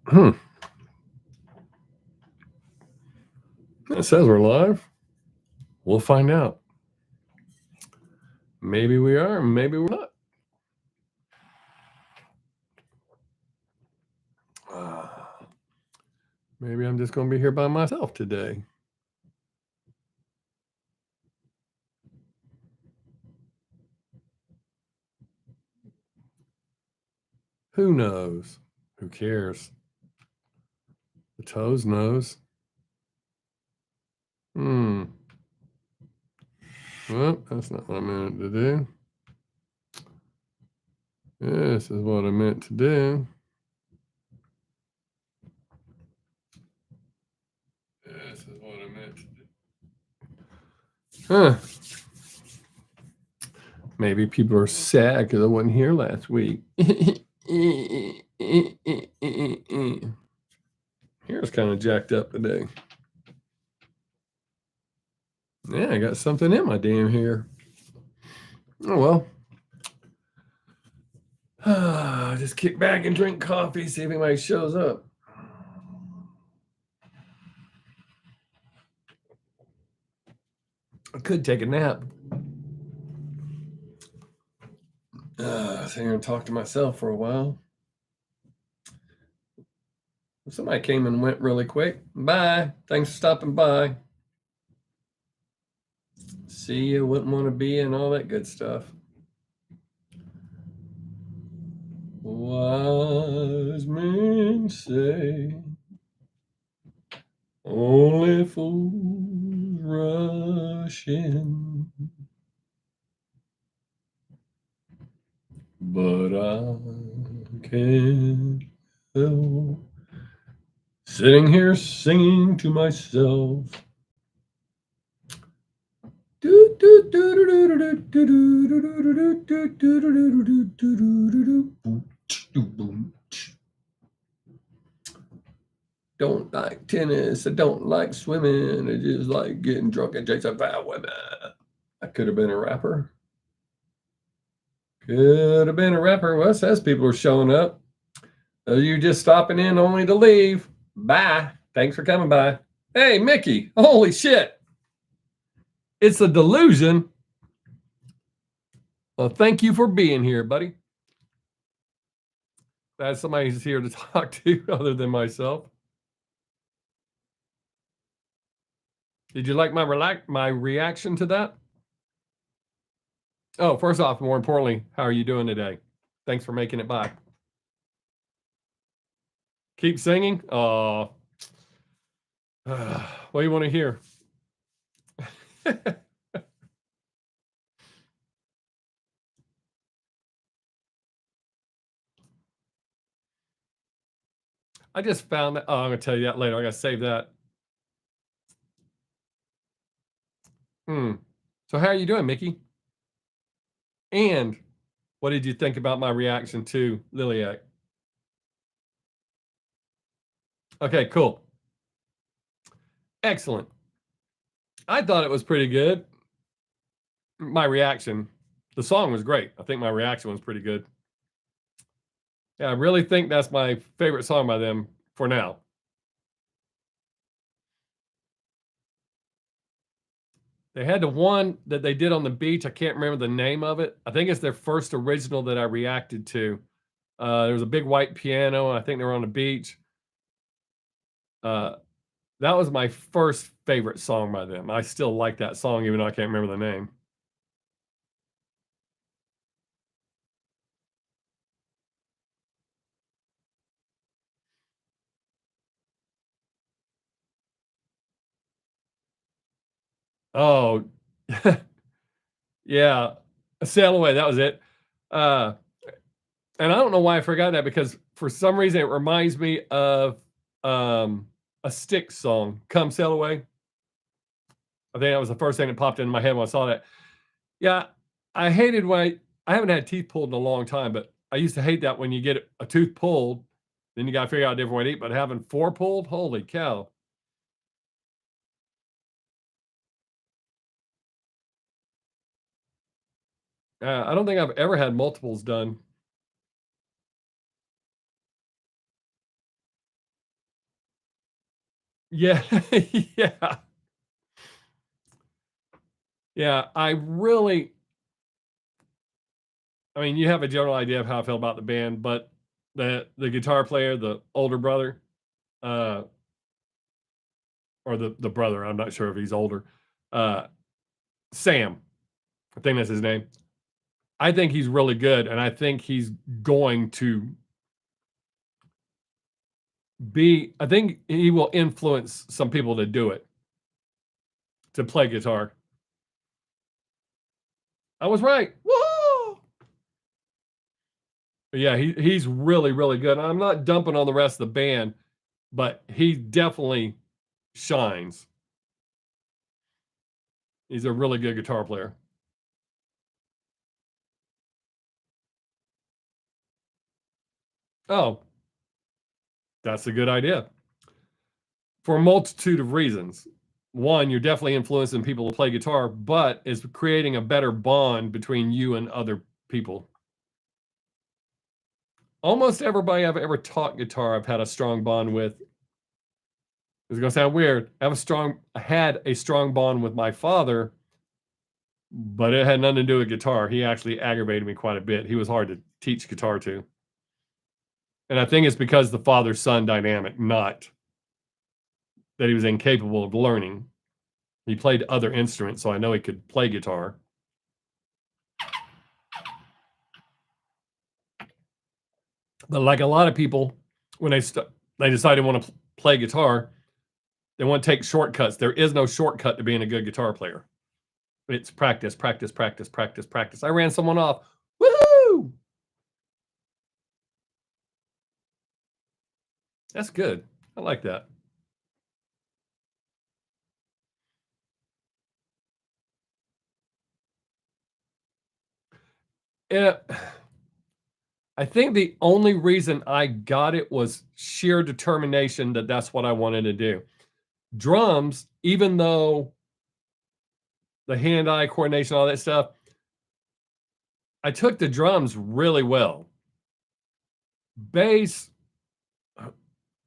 Hmm. It says we're live. We'll find out. Maybe we are, maybe we're not. Maybe I'm just going to be here by myself today. Who knows? Who cares? The toes knows. Well, that's not what I meant to do. This is what I meant to do. This is what I meant to do. Huh. Maybe people are sad because I wasn't here last week. Hair's kind of jacked up today. Yeah, I got something in my damn hair. Oh well. Just kick back and drink coffee, see if anybody shows up. I could take a nap. Sit here and talk to myself for a while. Somebody came and went really quick. Bye. Thanks for stopping by. See you, wouldn't want to be, and all that good stuff. Wise men say only fools rush in, but I can't help sitting here singing to myself. Don't like tennis. I don't like swimming. I just like getting drunk and chasing fat women. I could have been a rapper. Could have been a rapper. Well, it says people are showing up. You're just stopping in only to leave. Bye. Thanks for coming by. Hey, Mickey. Holy shit. It's a delusion. Well, thank you for being here, buddy. That's somebody who's here to talk to other than myself. Did you like my reaction to that? Oh, first off, more importantly, how are you doing today? Thanks for making it by. Keep singing. What do you want to hear? I just found that. Oh, I'm going to tell you that later. I got to save that. So how are you doing, Mickey? And what did you think about my reaction to Liliac? Okay, cool. Excellent. I thought it was pretty good. My reaction, the song was great. I think my reaction was pretty good. Yeah, I really think that's my favorite song by them for now. They had the one that they did on the beach. I can't remember the name of it. I think it's their first original that I reacted to. There was a big white piano. I think they were on the beach. That was my first favorite song by them. I still like that song, even though I can't remember the name. Oh, yeah. Sail Away. That was it. And I don't know why I forgot that, because for some reason it reminds me of a Styx song, Come Sail Away. I think that was the first thing that popped into my head when I saw that. Yeah, I hated when I haven't had teeth pulled in a long time, but I used to hate that when you get a tooth pulled, then you got to figure out a different way to eat. But having 4 pulled, holy cow. I don't think I've ever had multiples done. Yeah, yeah, yeah. I mean, you have a general idea of how I feel about the band, but the guitar player, the older brother, uh, or the brother, I'm not sure if he's older, uh, Sam, I think that's his name. I think he's really good, and I think he's going to I think he will influence some people to do it, to play guitar. I was right. Woo! But yeah, he's really, really good. I'm not dumping on the rest of the band, but he definitely shines. He's a really good guitar player. Oh, that's a good idea for a multitude of reasons. One, you're definitely influencing people to play guitar, but it's creating a better bond between you and other people. Almost everybody I've ever taught guitar, I've had a strong bond with. It's gonna sound weird. I had a strong bond with my father, but it had nothing to do with guitar. He actually aggravated me quite a bit. He was hard to teach guitar to. And I think it's because the father-son dynamic, not that he was incapable of learning. He played other instruments, so I know he could play guitar. But like a lot of people, when they decide they want to play guitar, they want to take shortcuts. There is no shortcut to being a good guitar player. It's practice, practice, practice, practice, practice. I ran someone off. Woohoo! That's good. I like that. Yeah, I think the only reason I got it was sheer determination that that's what I wanted to do. Drums, even though the hand-eye coordination, all that stuff, I took the drums really well. Bass,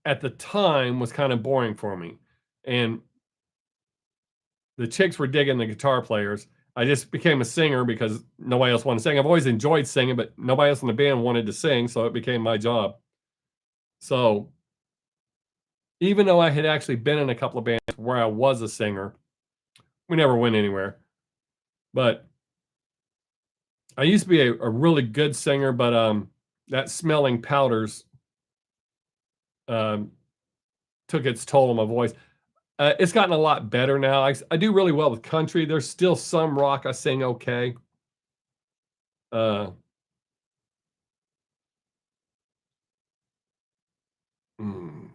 at the time, was kinda boring for me, and the chicks were digging the guitar players. I just became a singer because nobody else wanted to sing. I've always enjoyed singing, but nobody else in the band wanted to sing, so it became my job. So, even though I had actually been in a couple of bands where I was a singer, we never went anywhere. But I used to be a really good singer, but that smelling powders um, took its toll on my voice. It's gotten a lot better now. I do really well with country. There's still some rock I sing okay. Uh, mm,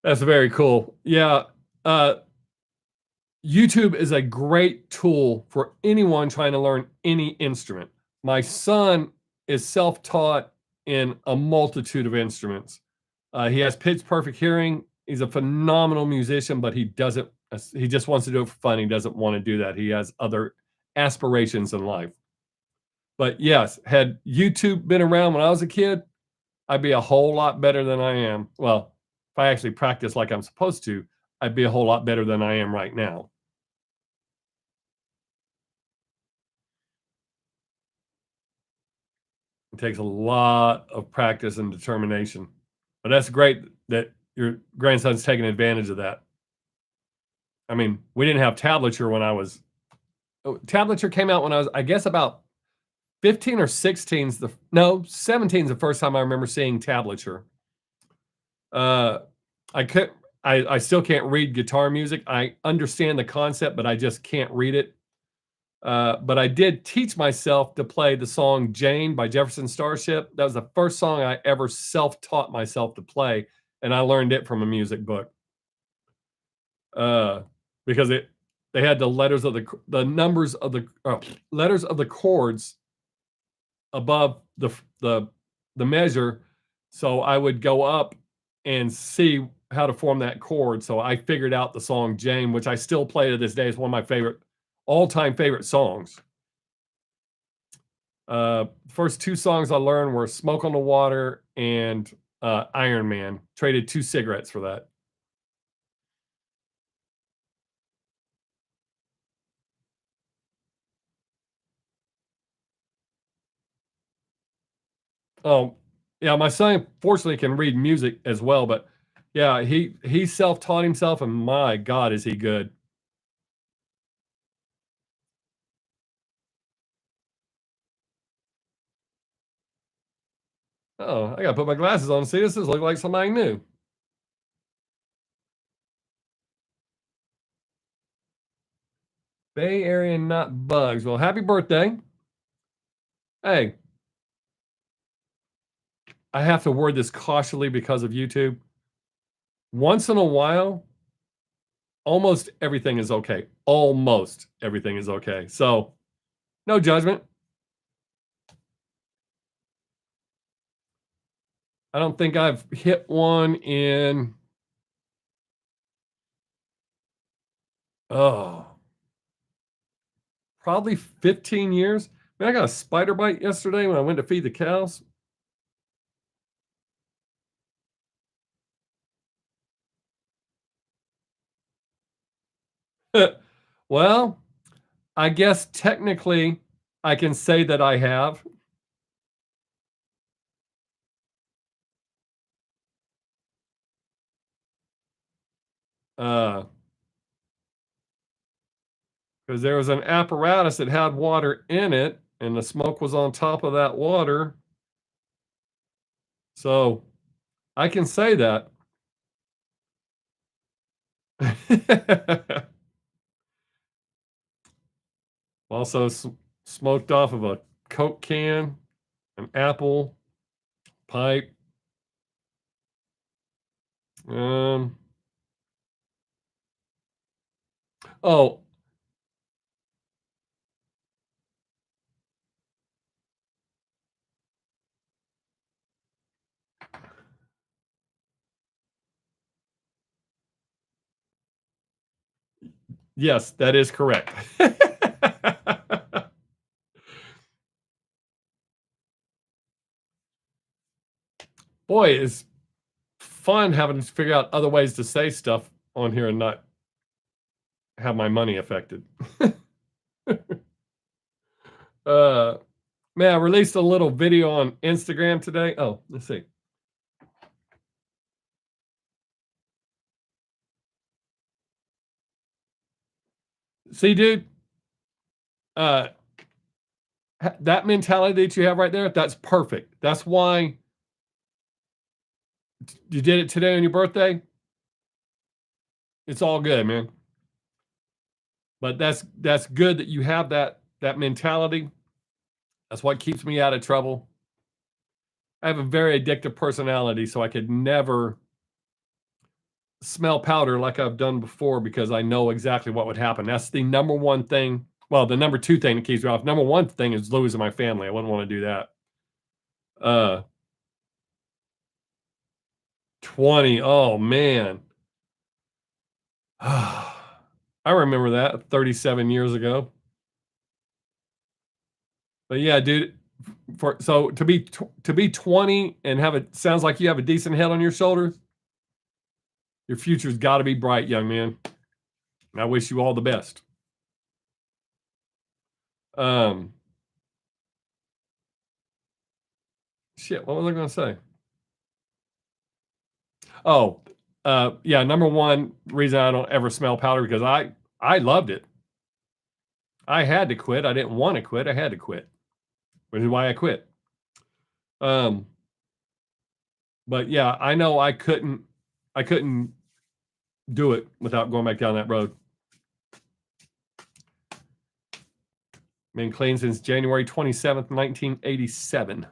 that's very cool. Yeah. Uh, YouTube is a great tool for anyone trying to learn any instrument. My son is self taught in a multitude of instruments. He has pitch perfect hearing. He's a phenomenal musician, but he just wants to do it for fun. He doesn't want to do that. He has other aspirations in life. But yes, had YouTube been around when I was a kid, I'd be a whole lot better than I am. Well, if I actually practice like I'm supposed to, I'd be a whole lot better than I am right now. It takes a lot of practice and determination. But that's great that your grandson's taking advantage of that. I mean, we didn't have tablature when I was tablature came out when I was, I guess, about 15 or 16's the no, 17's the first time I remember seeing tablature. Uh, I could I still can't read guitar music. I understand the concept, but I just can't read it. But I did teach myself to play the song Jane by Jefferson Starship. That was the first song I ever self-taught myself to play, and I learned it from a music book. Uh, because it they had the letters of the numbers of the letters of the chords above the measure, so I would go up and see how to form that chord. So I figured out the song Jane, which I still play to this day. It's one of my favorite all-time favorite songs. First two songs I learned were "Smoke on the Water" and "Iron Man." Traded 2 cigarettes for that. Oh, yeah, my son fortunately can read music as well, but yeah, he self-taught himself, and my god, is he good. Oh, I gotta put my glasses on. See, this does look like somebody new. Bay Area, not bugs. Well, happy birthday. Hey, I have to word this cautiously because of YouTube. Once in a while, almost everything is okay. Almost everything is okay. So, no judgment. I don't think I've hit one in, oh, probably 15 years. Man, I got a spider bite yesterday when I went to feed the cows. Well, I guess technically I can say that I have. Because there was an apparatus that had water in it, and the smoke was on top of that water. So I can say that. Also, smoked off of a Coke can, an apple, pipe. Um, oh, yes, that is correct. Boy, it's fun having to figure out other ways to say stuff on here and not have my money affected. uh, Man, I released a little video on Instagram today. Oh, let's see. See, dude, uh, that mentality that you have right there, that's perfect. That's why you did it today on your birthday. It's all good, man. But that's good that you have that mentality. That's what keeps me out of trouble. I have a very addictive personality, so I could never smell powder like I've done before because I know exactly what would happen. That's the number one thing. Well, the number two thing that keeps me off. Number one thing is losing my family. I wouldn't want to do that. Uh 20. Oh man. I remember that 37 years ago. But yeah, dude, for so to be 20 and have it sounds like you have a decent head on your shoulders. Your future's got to be bright, young man. And I wish you all the best. Um, Shit, what was I going to say? Oh, yeah. Number one reason I don't ever smell powder because I loved it. I had to quit. I didn't want to quit. I had to quit, which is why I quit. Um, but yeah, I know I couldn't do it without going back down that road. Been clean since January 27th, 1987.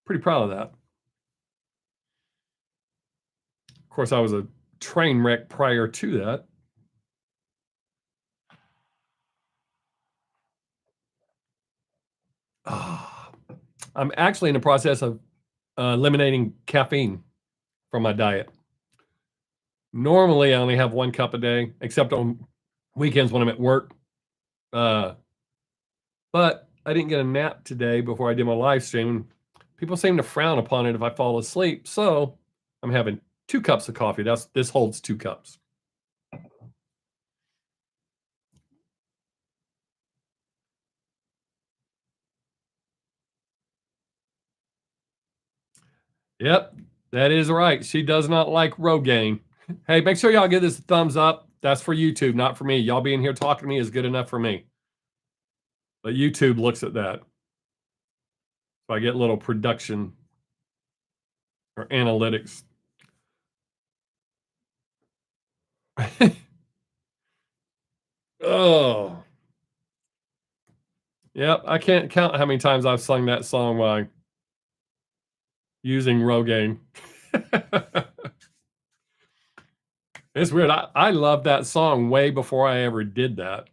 Pretty proud of that. Of course, I was a train wreck prior to that. Oh, I'm actually in the process of eliminating caffeine from my diet. Normally, I only have 1 cup a day, except on weekends when I'm at work. Uh, but I didn't get a nap today before I did my live stream. People seem to frown upon it if I fall asleep, so I'm having 2 cups of coffee. This holds 2 cups. Yep, that is right. She does not like Rogaine. Hey, make sure y'all give this a thumbs up. That's for YouTube, not for me. Y'all being here talking to me is good enough for me. But YouTube looks at that. So I get little production or analytics. Oh. Yep, I can't count how many times I've sung that song while using Rogaine. It's weird. I loved that song way before I ever did that.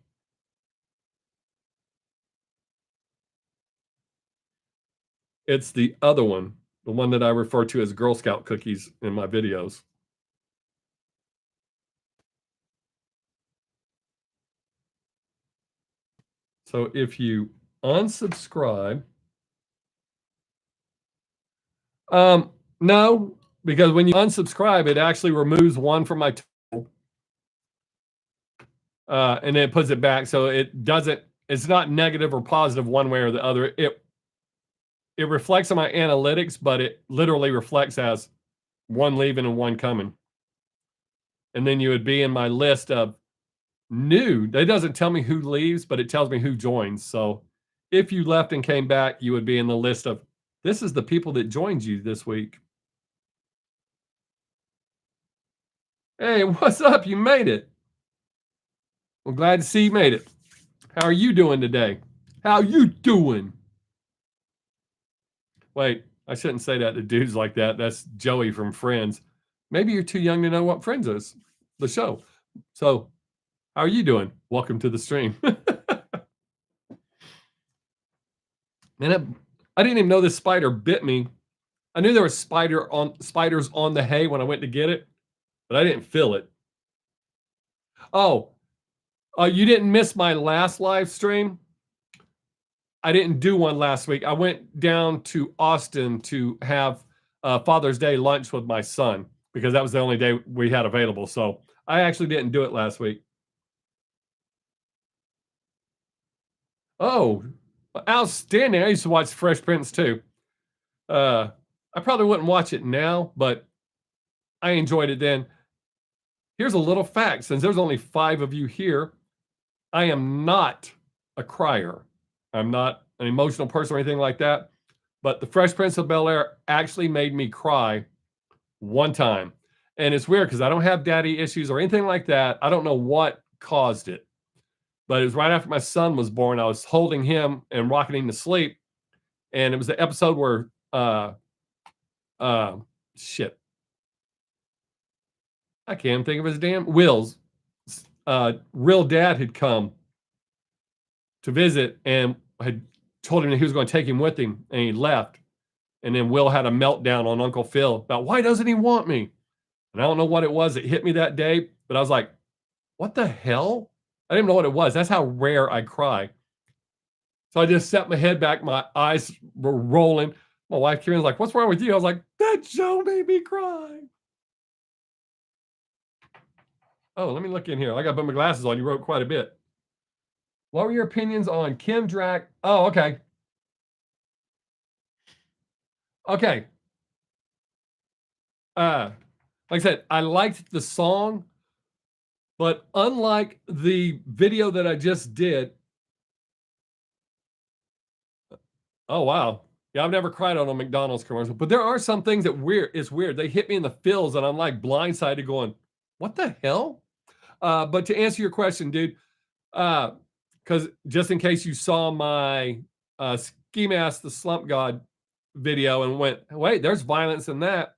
It's the other one, the one that I refer to as Girl Scout cookies in my videos. So if you unsubscribe, no, because when you unsubscribe, it actually removes one from my tool, and then it puts it back. So it doesn't. It's not negative or positive one way or the other. It reflects on my analytics, but it literally reflects as one leaving and one coming. And then you would be in my list of new. That doesn't tell me who leaves, but it tells me who joins. So if you left and came back, you would be in the list of this is the people that joined you this week. Hey, what's up? You made it. Well, glad to see you made it. How are you doing today? How you doing? Wait, I shouldn't say that to dudes like that. That's Joey from Friends. Maybe you're too young to know what Friends is, the show. So, how are you doing? Welcome to the stream. Man, I didn't even know this spider bit me. I knew there were spiders on the hay when I went to get it, but I didn't feel it. Oh, you didn't miss my last live stream? I didn't do one last week. I went down to Austin to have Father's Day lunch with my son because that was the only day we had available. So I actually didn't do it last week. Oh, outstanding. I used to watch Fresh Prince too. I probably wouldn't watch it now, but I enjoyed it then. Here's a little fact. Since there's only 5 of you here, I am not a crier. I'm not an emotional person or anything like that. But the Fresh Prince of Bel-Air actually made me cry one time. And it's weird because I don't have daddy issues or anything like that. I don't know what caused it. But it was right after my son was born. I was holding him and rocking him to sleep. And it was the episode where shit. I can't think of his damn Will's real dad had come to visit and had told him that he was going to take him with him, and he left. And then Will had a meltdown on Uncle Phil about why doesn't he want me? And I don't know what it was that hit me that day, but I was like, what the hell? I didn't know what it was. That's how rare I cry. So I just set my head back, my eyes were rolling. My wife Kieran's like, what's wrong with you? I was like, that show made me cry. Oh, let me look in here. I got to put my glasses on. You wrote quite a bit. What were your opinions on Kim Drac? Oh, okay. Okay. Like I said, I liked the song, but unlike the video that I just did. Oh, wow. Yeah, I've never cried on a McDonald's commercial, but there are some things that it's weird. They hit me in the feels and I'm like blindsided going, what the hell? But to answer your question, dude, because just in case you saw my Ski Mask the Slump God video and went, wait, there's violence in that.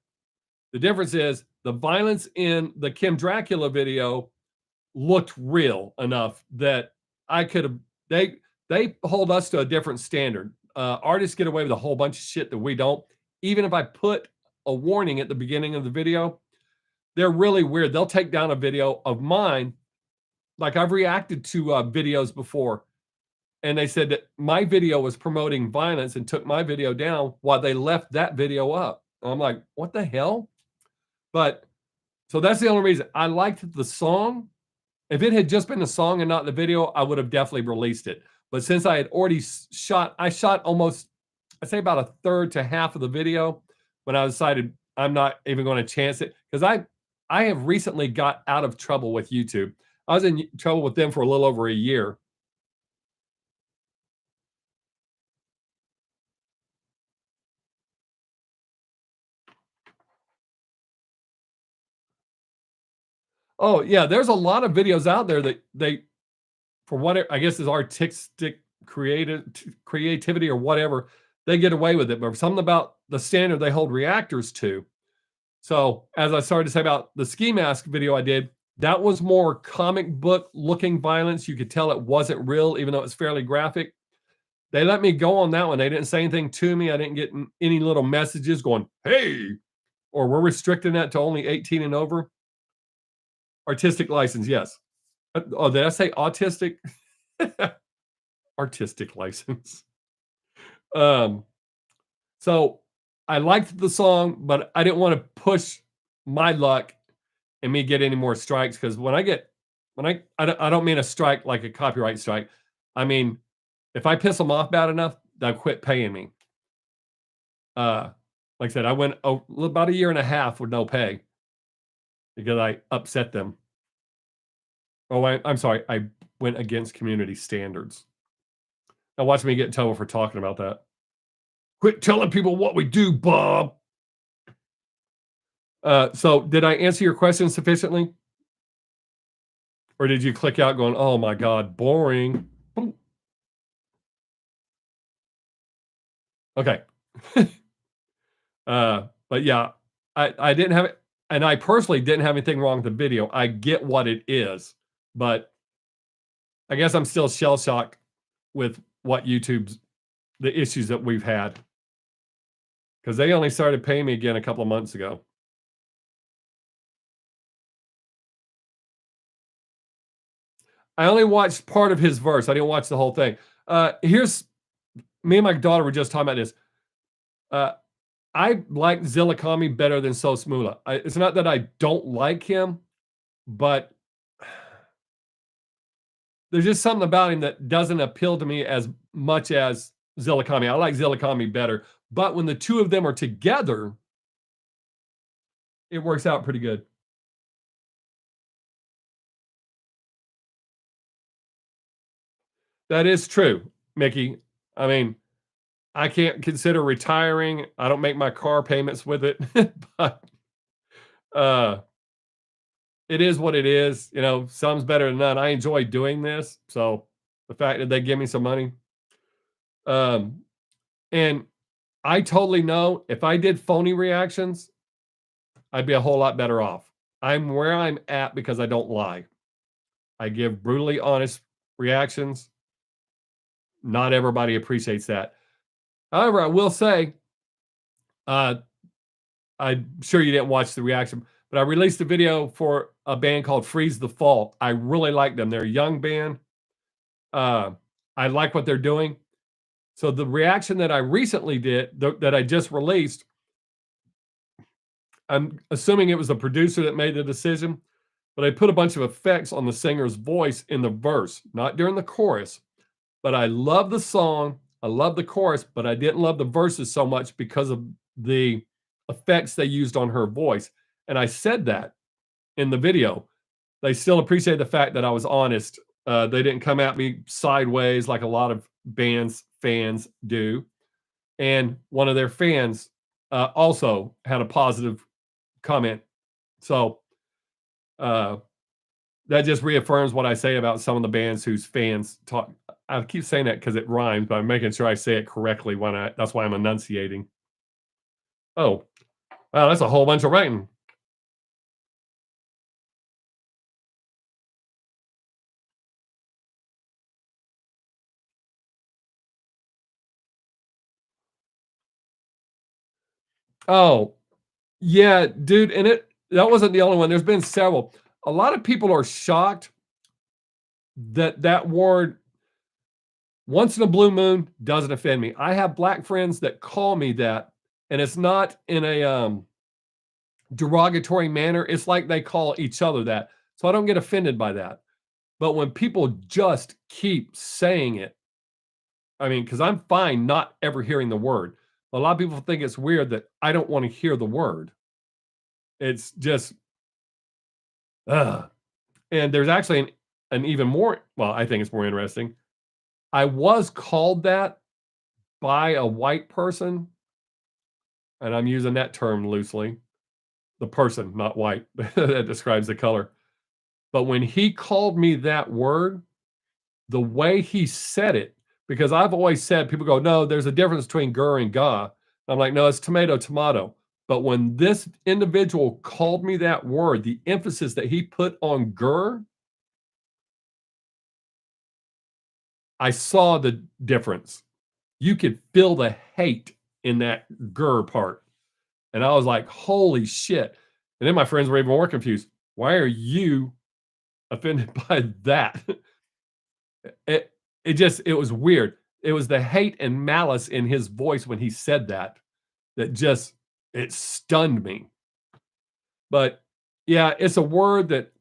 The difference is the violence in the Kim Dracula video looked real enough that I could have, they hold us to a different standard. Artists get away with a whole bunch of shit that we don't. Even if I put a warning at the beginning of the video, they're really weird. They'll take down a video of mine like I've reacted to videos before, and they said that my video was promoting violence and took my video down while they left that video up. And I'm like, what the hell? But so that's the only reason I liked the song. If it had just been the song and not the video, I would have definitely released it. But since I had already shot, I shot almost, I'd say about a third to half of the video when I decided I'm not even going to chance it because I have recently got out of trouble with YouTube. I was in trouble with them for a little over a year. Oh yeah, there's a lot of videos out there that they, for what I guess is artistic creativity or whatever, they get away with it. But something about the standard they hold reactors to. So as I started to say about the ski mask video I did, that was more comic book looking violence. You could tell it wasn't real, even though it's fairly graphic. They let me go on that one. They didn't say anything to me. I didn't get any little messages going, hey, or we're restricting that to only 18 and over. Artistic license, yes. Oh, did I say autistic? Artistic license. Um, so I liked the song, but I didn't want to push my luck and me get any more strikes because I don't mean a strike like a copyright strike. I mean, if I piss them off bad enough, they'll quit paying me. Like I said, I went about a year and a half with no pay because I upset them. Oh, I'm sorry. I went against community standards. Now watch me get in trouble for talking about that. Quit telling people what we do, Bob. So did I answer your question sufficiently? Or did you click out going, oh my God, boring? Okay. But yeah, I didn't have it, and I personally didn't have anything wrong with the video. I get what it is, but I guess I'm still shell shocked with what the issues that we've had. Because they only started paying me again a couple of months ago. I only watched part of his verse. I didn't watch the whole thing. Here's me and my daughter were just talking about this. I like Zillakami better than So Smoola. It's not that I don't like him, but there's just something about him that doesn't appeal to me as much as Zillakami. I like Zillakami better, but when the two of them are together, it works out pretty good. That is true, Mickey. I mean, I can't consider retiring. I don't make my car payments with it, but uh, it is what it is. You know, some's better than none. I enjoy doing this, so the fact that they give me some money, um, and I totally know if I did phony reactions, I'd be a whole lot better off. I'm where I'm at because I don't lie. I give brutally honest reactions. Not everybody appreciates that. However, I will say, uh, I'm sure you didn't watch the reaction, but I released a video for a band called Freeze the Fall. I really like them. They're a young band. I like what they're doing. So the reaction that I recently did, that I just released, I'm assuming it was the producer that made the decision, but I put a bunch of effects on the singer's voice in the verse, not during the chorus. But I love the song. I love the chorus, but I didn't love the verses so much because of the effects they used on her voice. And I said that in the video. They still appreciate the fact that I was honest. They didn't come at me sideways like a lot of bands fans do. And one of their fans also had a positive comment. So that just reaffirms what I say about some of the bands whose fans talk. I keep saying that because it rhymes, but I'm making sure I say it correctly that's why I'm enunciating. Oh, wow, that's a whole bunch of writing. Oh, yeah, dude, and that wasn't the only one. There's been several. A lot of people are shocked that word once in a blue moon doesn't offend me. I have black friends that call me that, and it's not in a derogatory manner. It's like they call each other that. So I don't get offended by that. But when people just keep saying it, I mean, because I'm fine not ever hearing the word. A lot of people think it's weird that I don't want to hear the word. It's just, ugh. And there's actually an even more, well, I think it's more interesting. I was called that by a white person, and I'm using that term loosely. The person, not white, that describes the color. But when he called me that word, the way he said it, because I've always said, people go, no, there's a difference between gur and ga. I'm like, no, it's tomato, tomato. But when this individual called me that word, the emphasis that he put on gur, I saw the difference. You could feel the hate in that gur part. And I was like, holy shit. And then my friends were even more confused. Why are you offended by that? It was weird. It was the hate and malice in his voice when he said that just it stunned me. But yeah, it's a word that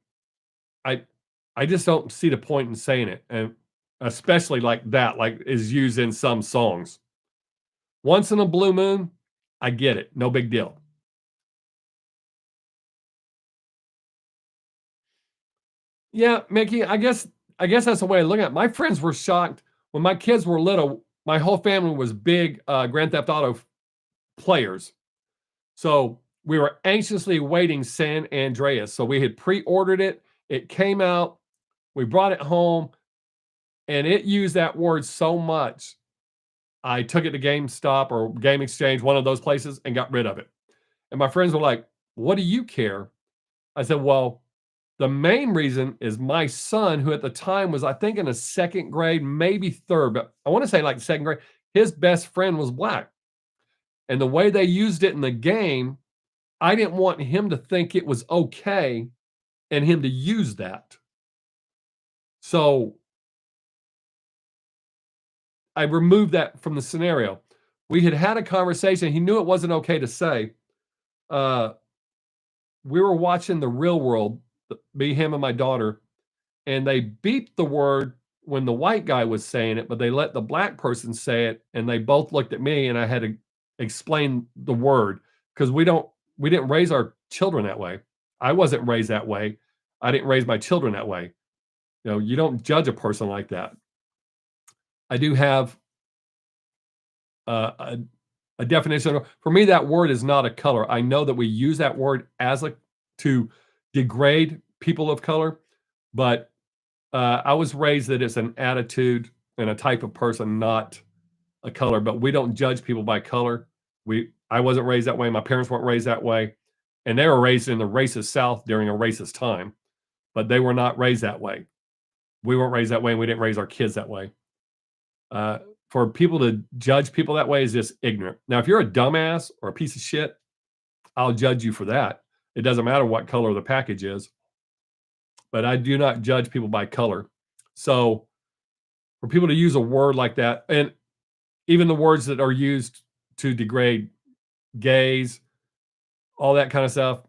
I just don't see the point in saying it, and especially like that, like is used in some songs. Once in a blue moon, I get it. No big deal. Yeah, Mickey, I guess that's the way I look at it. My friends were shocked when my kids were little. My whole family was big Grand Theft Auto players. So we were anxiously waiting San Andreas. So we had pre-ordered it. It came out. We brought it home, and it used that word so much. I took it to GameStop or Game Exchange, one of those places, and got rid of it. And my friends were like, "What do you care?" I said, "Well, the main reason is my son, who at the time was, I think, in a second grade, maybe third, but I want to say like second grade, his best friend was black. And the way they used it in the game, I didn't want him to think it was okay and him to use that. So I removed that from the scenario. We had had a conversation. He knew it wasn't okay to say. Uh, we were watching The Real World, me, him, and my daughter, and they beeped the word when the white guy was saying it, but they let the black person say it, and they both looked at me, and I had to explain the word because we didn't raise our children that way. I wasn't raised that way. I didn't raise my children that way. You know, you don't judge a person like that. I do have a definition. For me, that word is not a color. I know that we use that word as to degrade people of color, but I was raised that it's an attitude and a type of person, not a color. But we don't judge people by color. I wasn't raised that way. My parents weren't raised that way, and they were raised in the racist South during a racist time, but they were not raised that way. We weren't raised that way, and we didn't raise our kids that way. For people to judge people that way is just ignorant. Now, if you're a dumbass or a piece of shit, I'll judge you for that. It doesn't matter what color the package is, but I do not judge people by color. So for people to use a word like that, and even the words that are used to degrade gays, all that kind of stuff,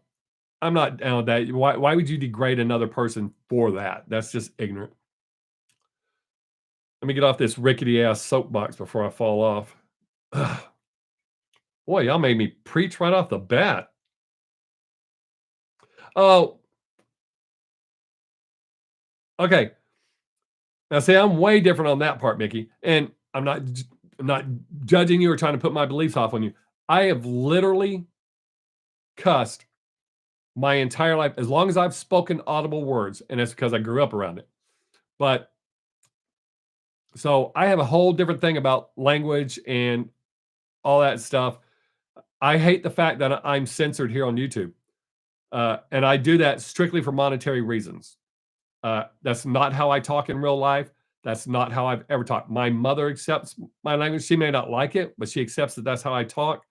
I'm not down with that. Why would you degrade another person for that? That's just ignorant. Let me get off this rickety ass soapbox before I fall off. Ugh. Boy, y'all made me preach right off the bat. Oh, okay. Now, see, I'm way different on that part, Mickey, and I'm not judging you or trying to put my beliefs off on you. I have literally cussed my entire life as long as I've spoken audible words, and it's because I grew up around it. But so I have a whole different thing about language and all that stuff. I hate the fact that I'm censored here on YouTube. And I do that strictly for monetary reasons. That's not how I talk in real life. That's not how I've ever talked. My mother accepts my language. She may not like it, but she accepts that that's how I talk.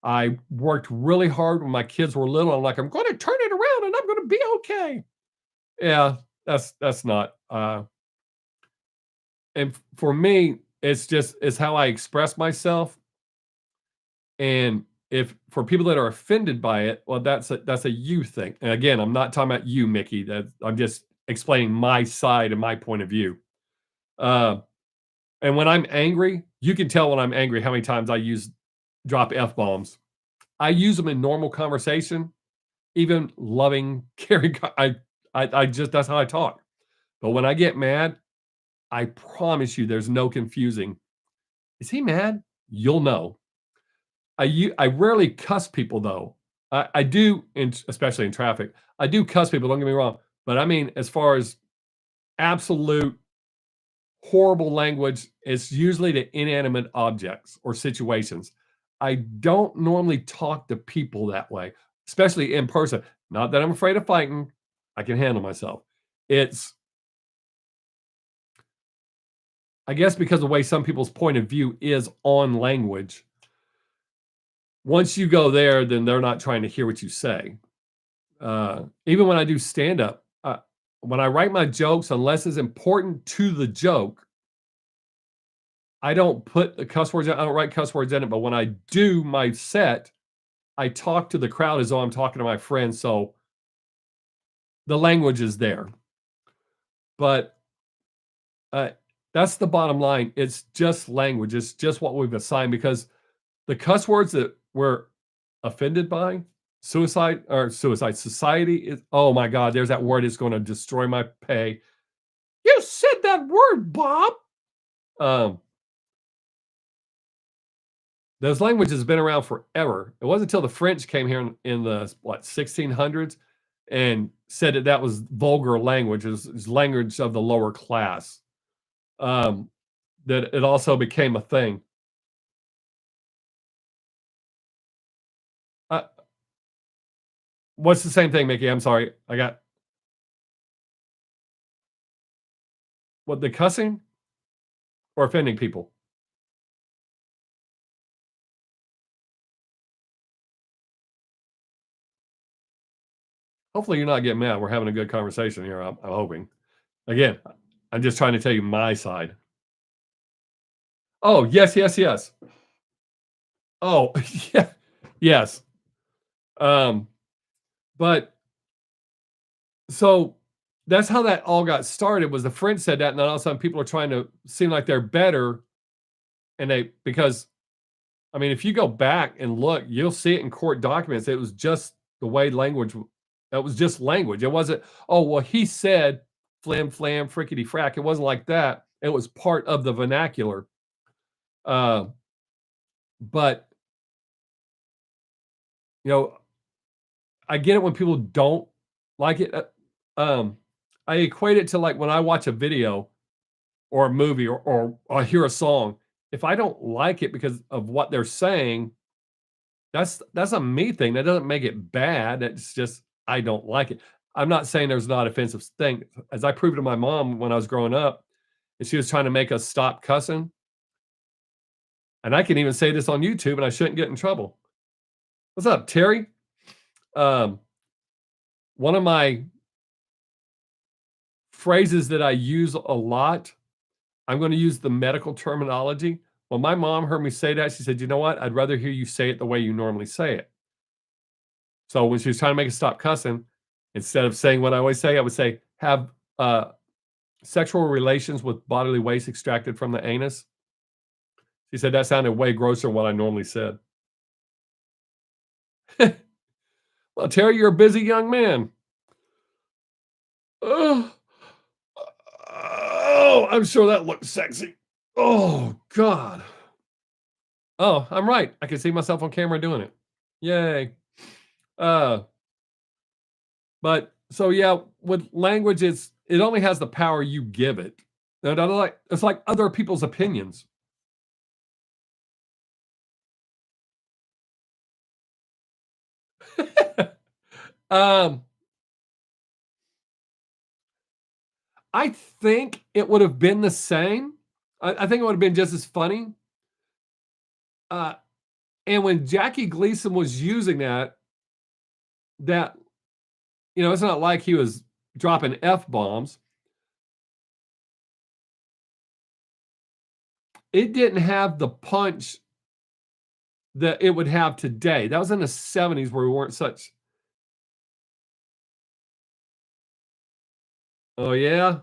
I worked really hard when my kids were little. I'm like, I'm going to turn it around and I'm going to be okay. Yeah, that's not. And for me, it's how I express myself. And if for people that are offended by it, well, that's a you thing. And again, I'm not talking about you, Mickey. That I'm just explaining my side and my point of view. Uh, and when I'm angry, you can tell when I'm angry how many times I use drop f bombs. I use them in normal conversation, even loving, caring. I just that's how I talk. But when I get mad, I promise you, there's no confusing. Is he mad? You'll know. I rarely cuss people though. I do, especially in traffic. I do cuss people. Don't get me wrong, but I mean, as far as absolute horrible language, it's usually to inanimate objects or situations. I don't normally talk to people that way, especially in person. Not that I'm afraid of fighting. I can handle myself. It's, I guess, because the way some people's point of view is on language. Once you go there, then they're not trying to hear what you say. Even when I do stand up, when I write my jokes, unless it's important to the joke, I don't put the cuss words in. I don't write cuss words in it. But when I do my set, I talk to the crowd as though I'm talking to my friends. So the language is there. But that's the bottom line. It's just language. It's just what we've assigned, because the cuss words that we're offended by, suicide society is, oh my God, there's that word is going to destroy my pay. You said that word, Bob. Those languages have been around forever. It wasn't until the French came here in the 1600s and said that was vulgar language, is language of the lower class. That it also became a thing. What's the same thing, Mickey? I'm sorry. I got what, the cussing or offending people? Hopefully you're not getting mad. We're having a good conversation here. I'm hoping. Again, I'm just trying to tell you my side. Oh, yes, yes, yes. Oh, yeah, yes. But so that's how that all got started. Was the French said that, and then all of a sudden people are trying to seem like they're better, and because I mean, if you go back and look, you'll see it in court documents. It was just the way language. That was just language. It wasn't, oh well, he said flim flam frickety frack. It wasn't like that. It was part of the vernacular. But you know, I get it when people don't like it. I equate it to like when I watch a video or a movie, or I hear a song. If I don't like it because of what they're saying, that's a me thing. That doesn't make it bad. It's just I don't like it. I'm not saying there's not offensive thing. As I proved to my mom when I was growing up, and she was trying to make us stop cussing. And I can even say this on YouTube, and I shouldn't get in trouble. What's up, Terry? One of my phrases that I use a lot, I'm going to use the medical terminology. When my mom heard me say that, she said, "You know what? I'd rather hear you say it the way you normally say it." So when she was trying to make us stop cussing, instead of saying what I always say, I would say, "Have sexual relations with bodily waste extracted from the anus." She said that sounded way grosser than what I normally said. Well, Terry, you're a busy young man. Oh, I'm sure that looks sexy. Oh, God. Oh, I'm right. I can see myself on camera doing it. Yay. Uh, but so yeah, with language, it only has the power you give it. And it's like other people's opinions. um, I think it would have been the same. I think it would have been just as funny. Uh, and when Jackie Gleason was using that, it's not like he was dropping F bombs. it didn't have the punch that it would have today. That was in the '70s where we weren't such. Oh, yeah?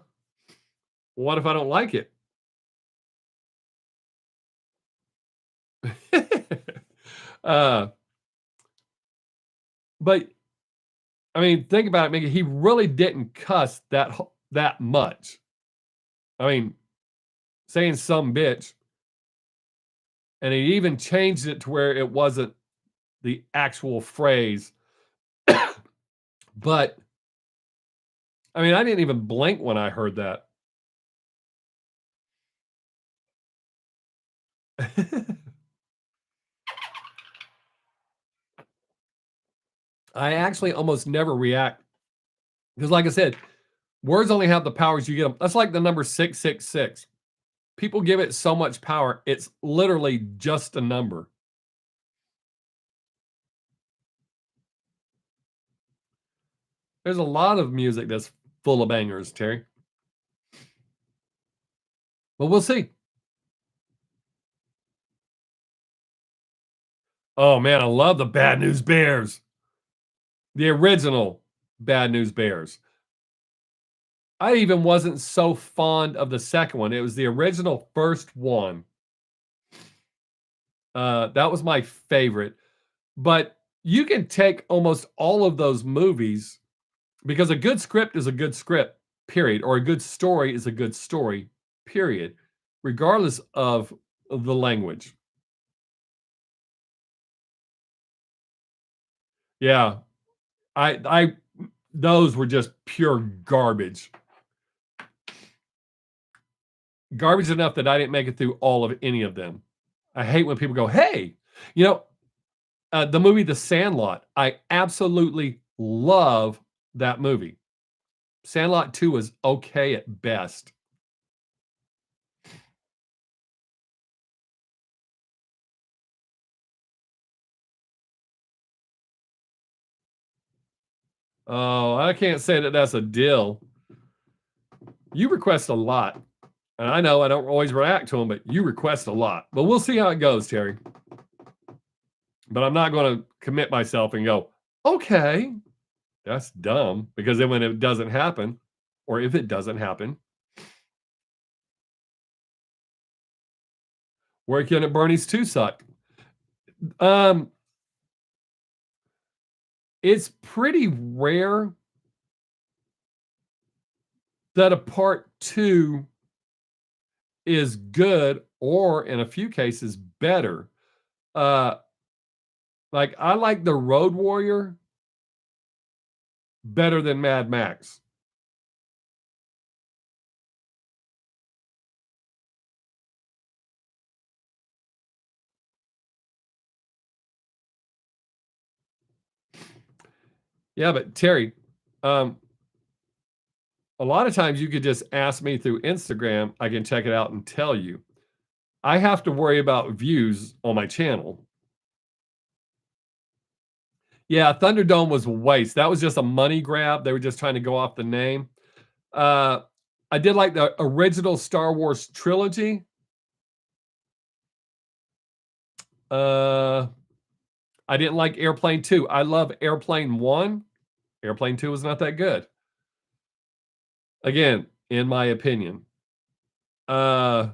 What if I don't like it? Uh, but, I mean, think about it, Mickey, he really didn't cuss that much. I mean, saying "some bitch," and he even changed it to where it wasn't the actual phrase. But, I mean, I didn't even blink when I heard that. I actually almost never react because, like I said, words only have the powers you get them. That's like the number 666. People give it so much power, it's literally just a number. There's a lot of music that's full of bangers, Terry. But we'll see. Oh man, I love the Bad News Bears. The original Bad News Bears. I even wasn't so fond of the second one. It was the original first one. That was my favorite. But you can take almost all of those movies because a good script is a good script, period, or a good story is a good story, period, regardless of the language. Yeah, I those were just pure garbage. Garbage enough that I didn't make it through all of any of them. I hate when people go, "Hey," you know, the movie The Sandlot. I absolutely love that movie. Sandlot 2 was okay at best. Oh, I can't say that that's a deal. You request a lot. And I know I don't always react to them, but you request a lot. But we'll see how it goes, Terry. But I'm not going to commit myself and go, okay, that's dumb. Because then when it doesn't happen, or if it doesn't happen, Working at Bernie's 2 suck. Um, it's pretty rare that a part 2 is good or in a few cases better. Uh, like I like the Road Warrior better than Mad Max. Yeah, but Terry, um, a lot of times you could just ask me through Instagram. I can check it out and tell you. I have to worry about views on my channel. Yeah, Thunderdome was a waste. That was just a money grab. They were just trying to go off the name. Uh, I did like the original Star Wars trilogy. Uh, I didn't like Airplane 2. I love Airplane 1. Airplane 2 was not that good. Again, in my opinion. Uh,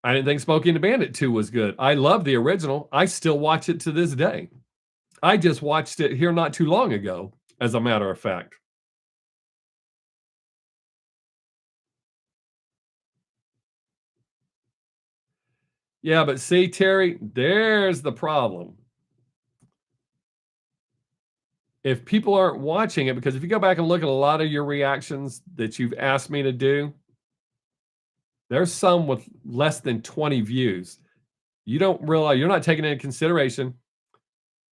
I didn't think Smokey and the Bandit 2 was good. I love the original. I still watch it to this day. I just watched it here not too long ago, as a matter of fact. Yeah, but see, Terry, there's the problem. If people aren't watching it, because if you go back and look at a lot of your reactions that you've asked me to do, there's some with less than 20 views. You don't realize you're not taking into consideration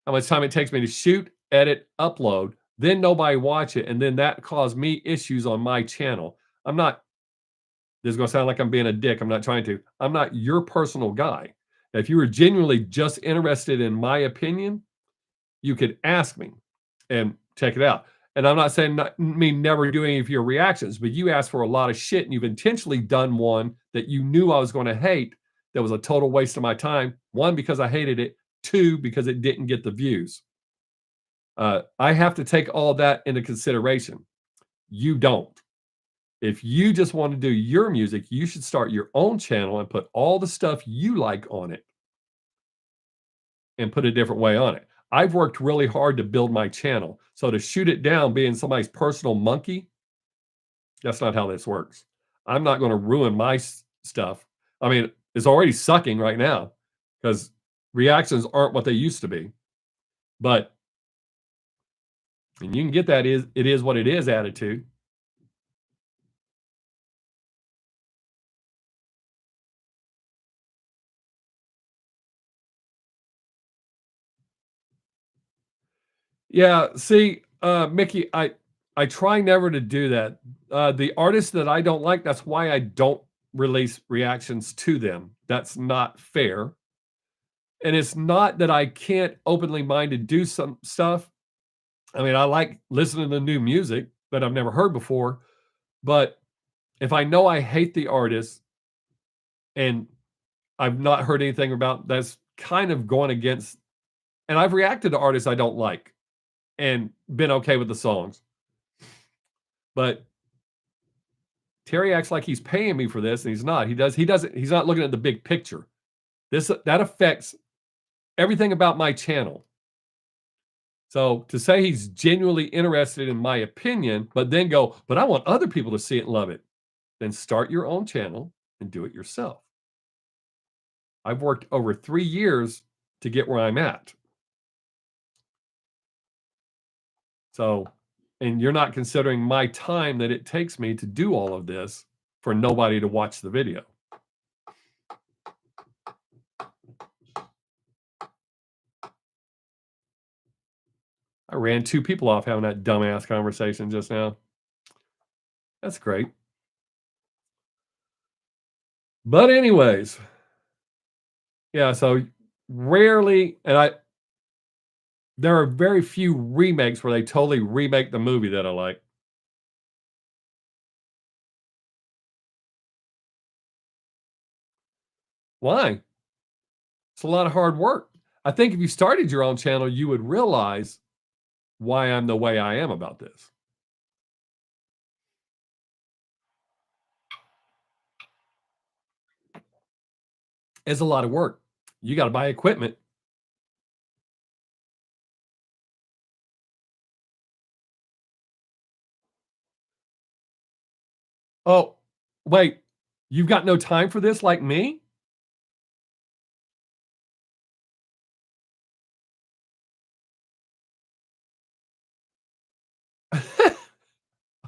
how much time it takes me to shoot, edit, upload, then nobody watch it, and then that caused me issues on my channel. I'm not This is gonna sound like I'm being a dick, I'm not trying to. I'm not your personal guy. If you were genuinely just interested in my opinion, you could ask me and check it out. And I'm not saying me never do any of your reactions, but you asked for a lot of shit and you've intentionally done one that you knew I was going to hate that was a total waste of my time. One, because I hated it. Two, because it didn't get the views. I have to take all that into consideration. You don't. If you just want to do your music, you should start your own channel and put all the stuff you like on it and put a different way on it. I've worked really hard to build my channel. So to shoot it down being somebody's personal monkey, that's not how this works. I'm not going to ruin my stuff. I mean, it's already sucking right now because reactions aren't what they used to be. But and you can get that it is what it is attitude. Yeah, see, Mickey, I try never to do that. The artists that I don't like, that's why I don't release reactions to them. That's not fair. And it's not that I can't openly minded do some stuff. I mean, I like listening to new music that I've never heard before, but if I know I hate the artist and I've not heard anything about that's kind of going against, and I've reacted to artists I don't like and been okay with the songs. But Terry acts like he's paying me for this, and he's not. He's not looking at the big picture. That affects everything about my channel. So to say he's genuinely interested in my opinion, but then go, but I want other people to see it and love it, then start your own channel and do it yourself. I've worked over 3 years to get where I'm at. So, and you're not considering my time that it takes me to do all of this for nobody to watch the video. I ran 2 people off having that dumbass conversation just now. That's great. But anyways, yeah, so rarely, there are very few remakes where they totally remake the movie that I like. Why? It's a lot of hard work. I think if you started your own channel, you would realize why I'm the way I am about this. It's a lot of work. You got to buy equipment. Oh, wait, you've got no time for this like me?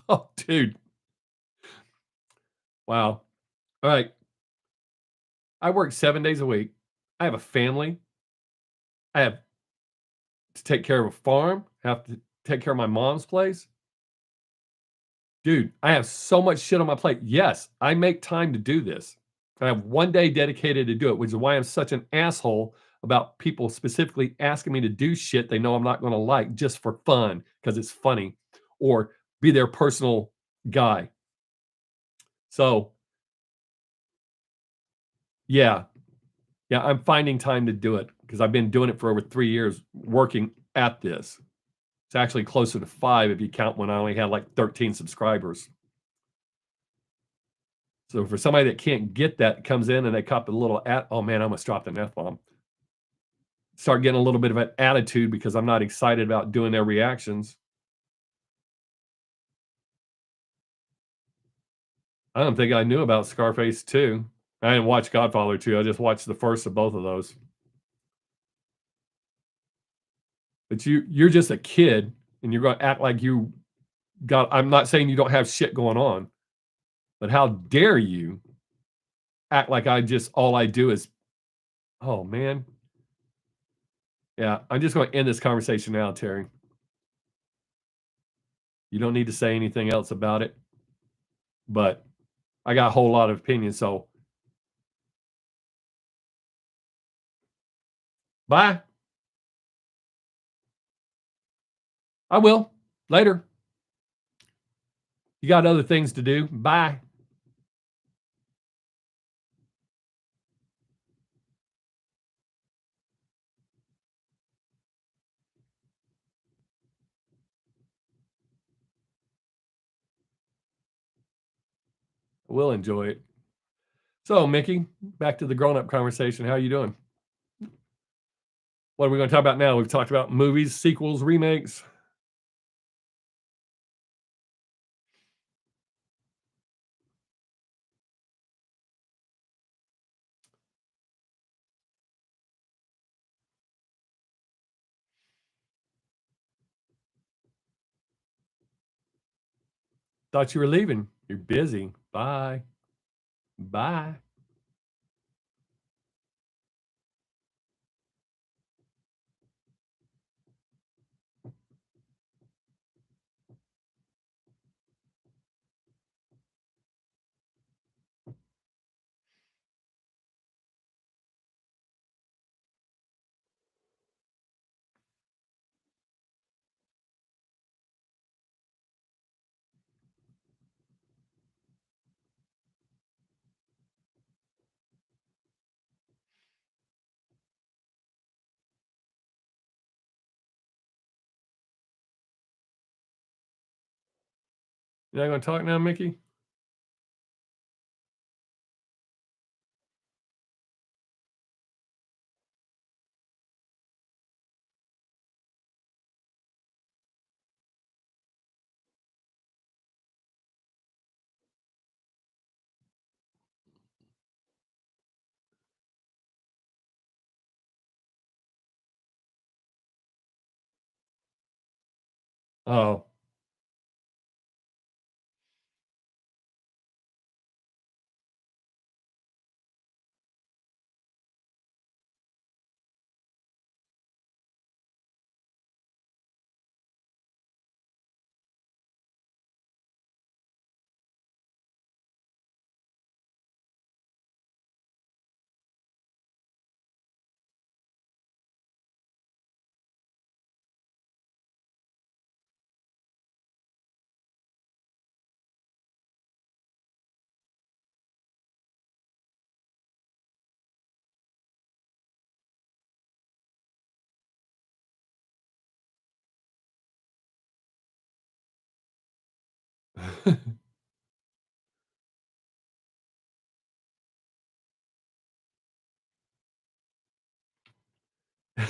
Oh, dude. Wow. All right. I work 7 days a week. I have a family. I have to take care of a farm. I have to take care of my mom's place. Dude, I have so much shit on my plate. Yes, I make time to do this. I have 1 day dedicated to do it, which is why I'm such an asshole about people specifically asking me to do shit they know I'm not gonna like just for fun because it's funny or be their personal guy. So, yeah. Yeah, I'm finding time to do it because I've been doing it for over 3 years working at this. It's actually closer to 5 if you count when I only had, like, 13 subscribers. So for somebody that can't get that, comes in and they cop a little oh, man, I almost dropped an F-bomb. Start getting a little bit of an attitude because I'm not excited about doing their reactions. I don't think I knew about Scarface 2. I didn't watch Godfather 2, I just watched the first of both of those. But you're just a kid, and you're gonna act like you got I'm not saying you don't have shit going on, but how dare you act like all I do is oh, man. Yeah, I'm just gonna end this conversation now, Terry. You don't need to say anything else about it, but I got a whole lot of opinions, so bye. I will. Later. You got other things to do. Bye. We'll enjoy it. So, Mickey, back to the grown-up conversation. How you doing? What are we gonna talk about now? We've talked about movies, sequels, remakes. Thought you were leaving. You're busy. Bye. Bye. You not gonna talk now, Mickey? Oh.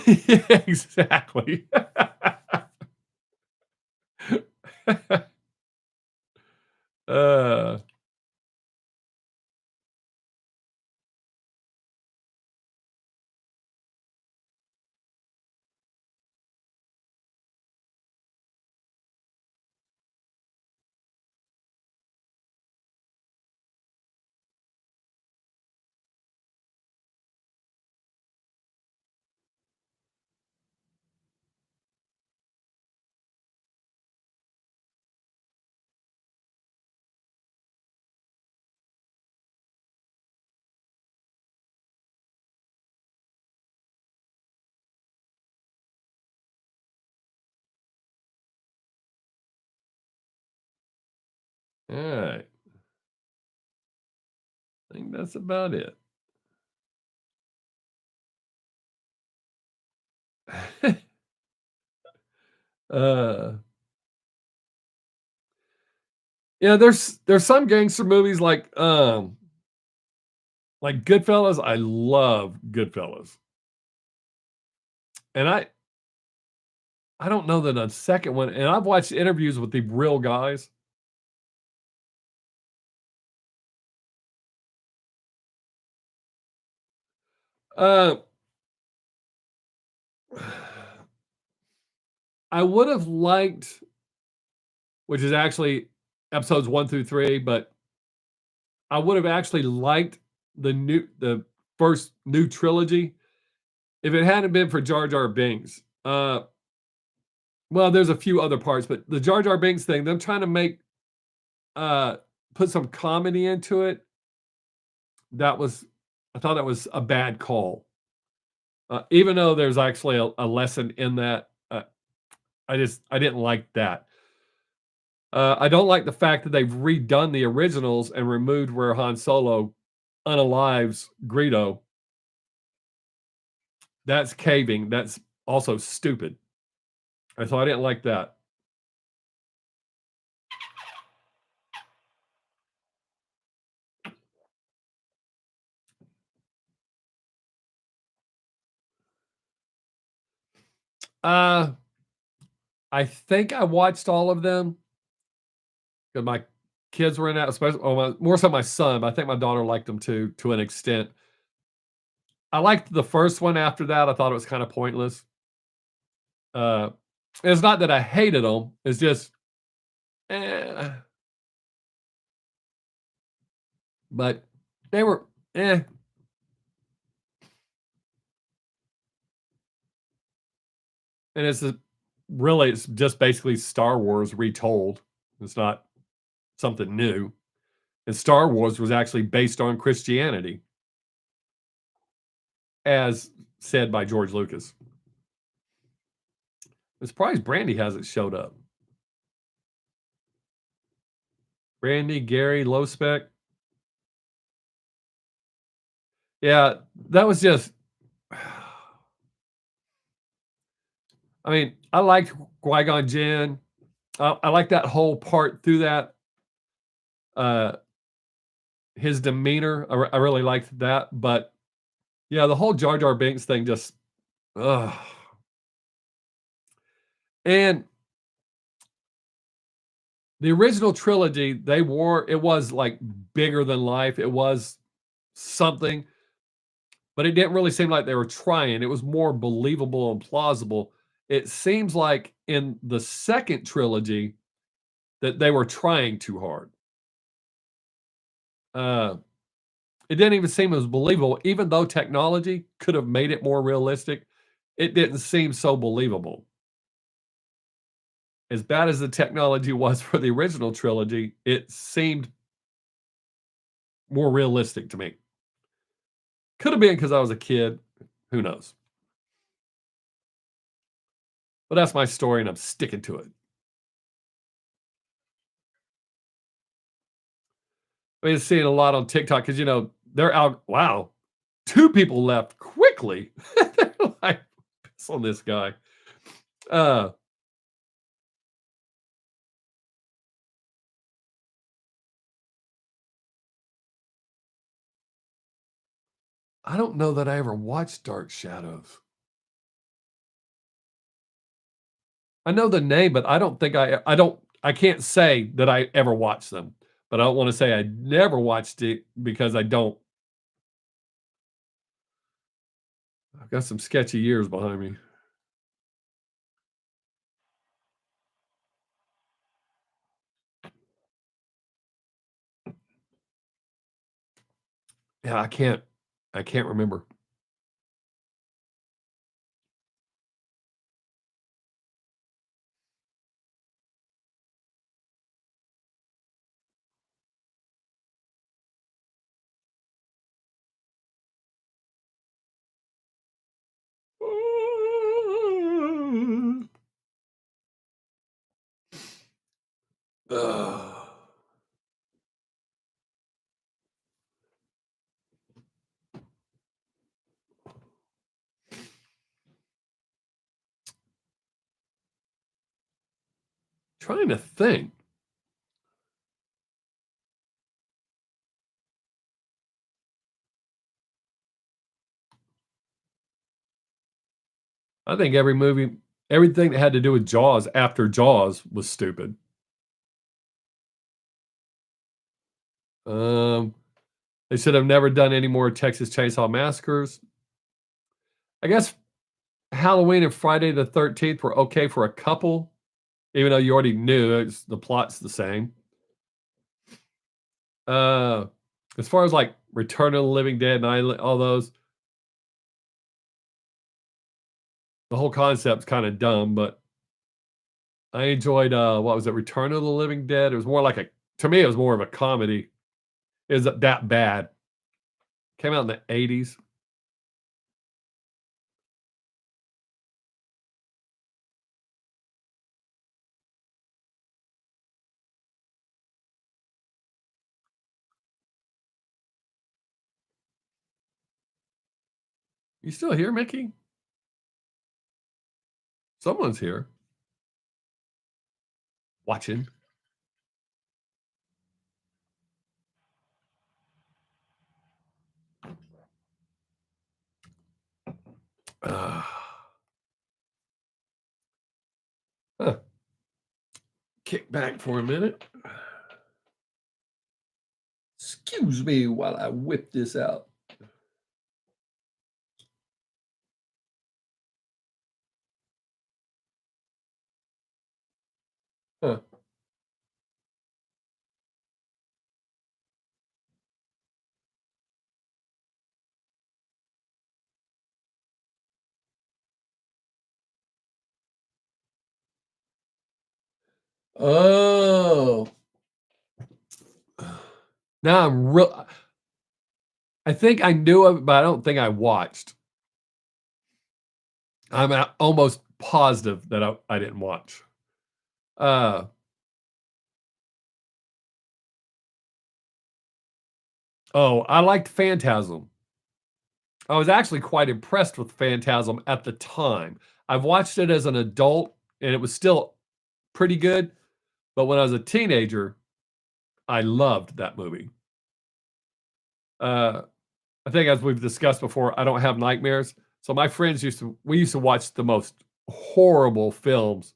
Yeah, exactly. Uh, alright. I think that's about it. Uh, yeah, there's some gangster movies like Goodfellas. I love Goodfellas. And I don't know that a second one, and I've watched interviews with the real guys. Uh, I would have liked, which is actually episodes 1 through 3, but I would have actually liked the first new trilogy if it hadn't been for Jar Jar Binks. Well, there's a few other parts, but the Jar Jar Binks thing, them trying to uh, put some comedy into it, that was I thought that was a bad call. Even though there's actually a lesson in that, I didn't like that. I don't like the fact that they've redone the originals and removed where Han Solo unalives Greedo. That's caving. That's also stupid. And so I didn't like that. Uh, I think I watched all of them because my kids were in that, especially more so my son, but I think my daughter liked them too, to an extent. I liked the first one after that, I thought it was kinda pointless. Uh, it's not that I hated them. It's just, eh, but they were, eh. And it's just basically Star Wars retold. It's not something new. And Star Wars was actually based on Christianity, as said by George Lucas. I'm surprised Brandy hasn't showed up. Brandy, Gary, Low Spec. Yeah, that was just. I mean, I liked Qui Gon Jinn. I like that whole part through that. Uh, his demeanor, I really liked that. But yeah, the whole Jar Jar Binks thing just. Ugh. And the original trilogy, it was like bigger than life. It was something, but it didn't really seem like they were trying. It was more believable and plausible. It seems like in the second trilogy that they were trying too hard. Uh, it didn't even seem as believable, even though technology could have made it more realistic. It didn't seem so believable. As bad as the technology was for the original trilogy, it seemed more realistic to me. Could have been because I was a kid. Who knows? But that's my story, and I'm sticking to it. I mean, seeing a lot on TikTok because they're out. Wow, two people left quickly. They're like, piss on this guy. Uh, I don't know that I ever watched Dark Shadows. I know the name, but I don't think I can't say that I ever watched them. But I don't want to say I never watched it because I don't. I've got some sketchy years behind me. Yeah, I can't remember. Ugh. Trying to think. I think everything that had to do with Jaws after Jaws was stupid. Um, they should have never done any more Texas Chainsaw Massacres. I guess Halloween and Friday the 13th were okay for a couple, even though you already knew the plot's the same. Uh, as far as like Return of the Living Dead and all those, the whole concept's kind of dumb, but I enjoyed what was it, Return of the Living Dead? It was more like to me, it was more of a comedy. Is that bad? Came out in the 80s. You still here, Mickey? Someone's here watching. Uh, Kick back for a minute. Excuse me while I whip this out. Huh. Oh. Now I'm real. I think I knew of it, but I don't think I watched. I'm almost positive that I didn't watch. Uh, oh, I liked Phantasm. I was actually quite impressed with Phantasm at the time. I've watched it as an adult, and it was still pretty good, but when I was a teenager, I loved that movie. Uh, I think as we've discussed before, I don't have nightmares, so my friends used to watch the most horrible films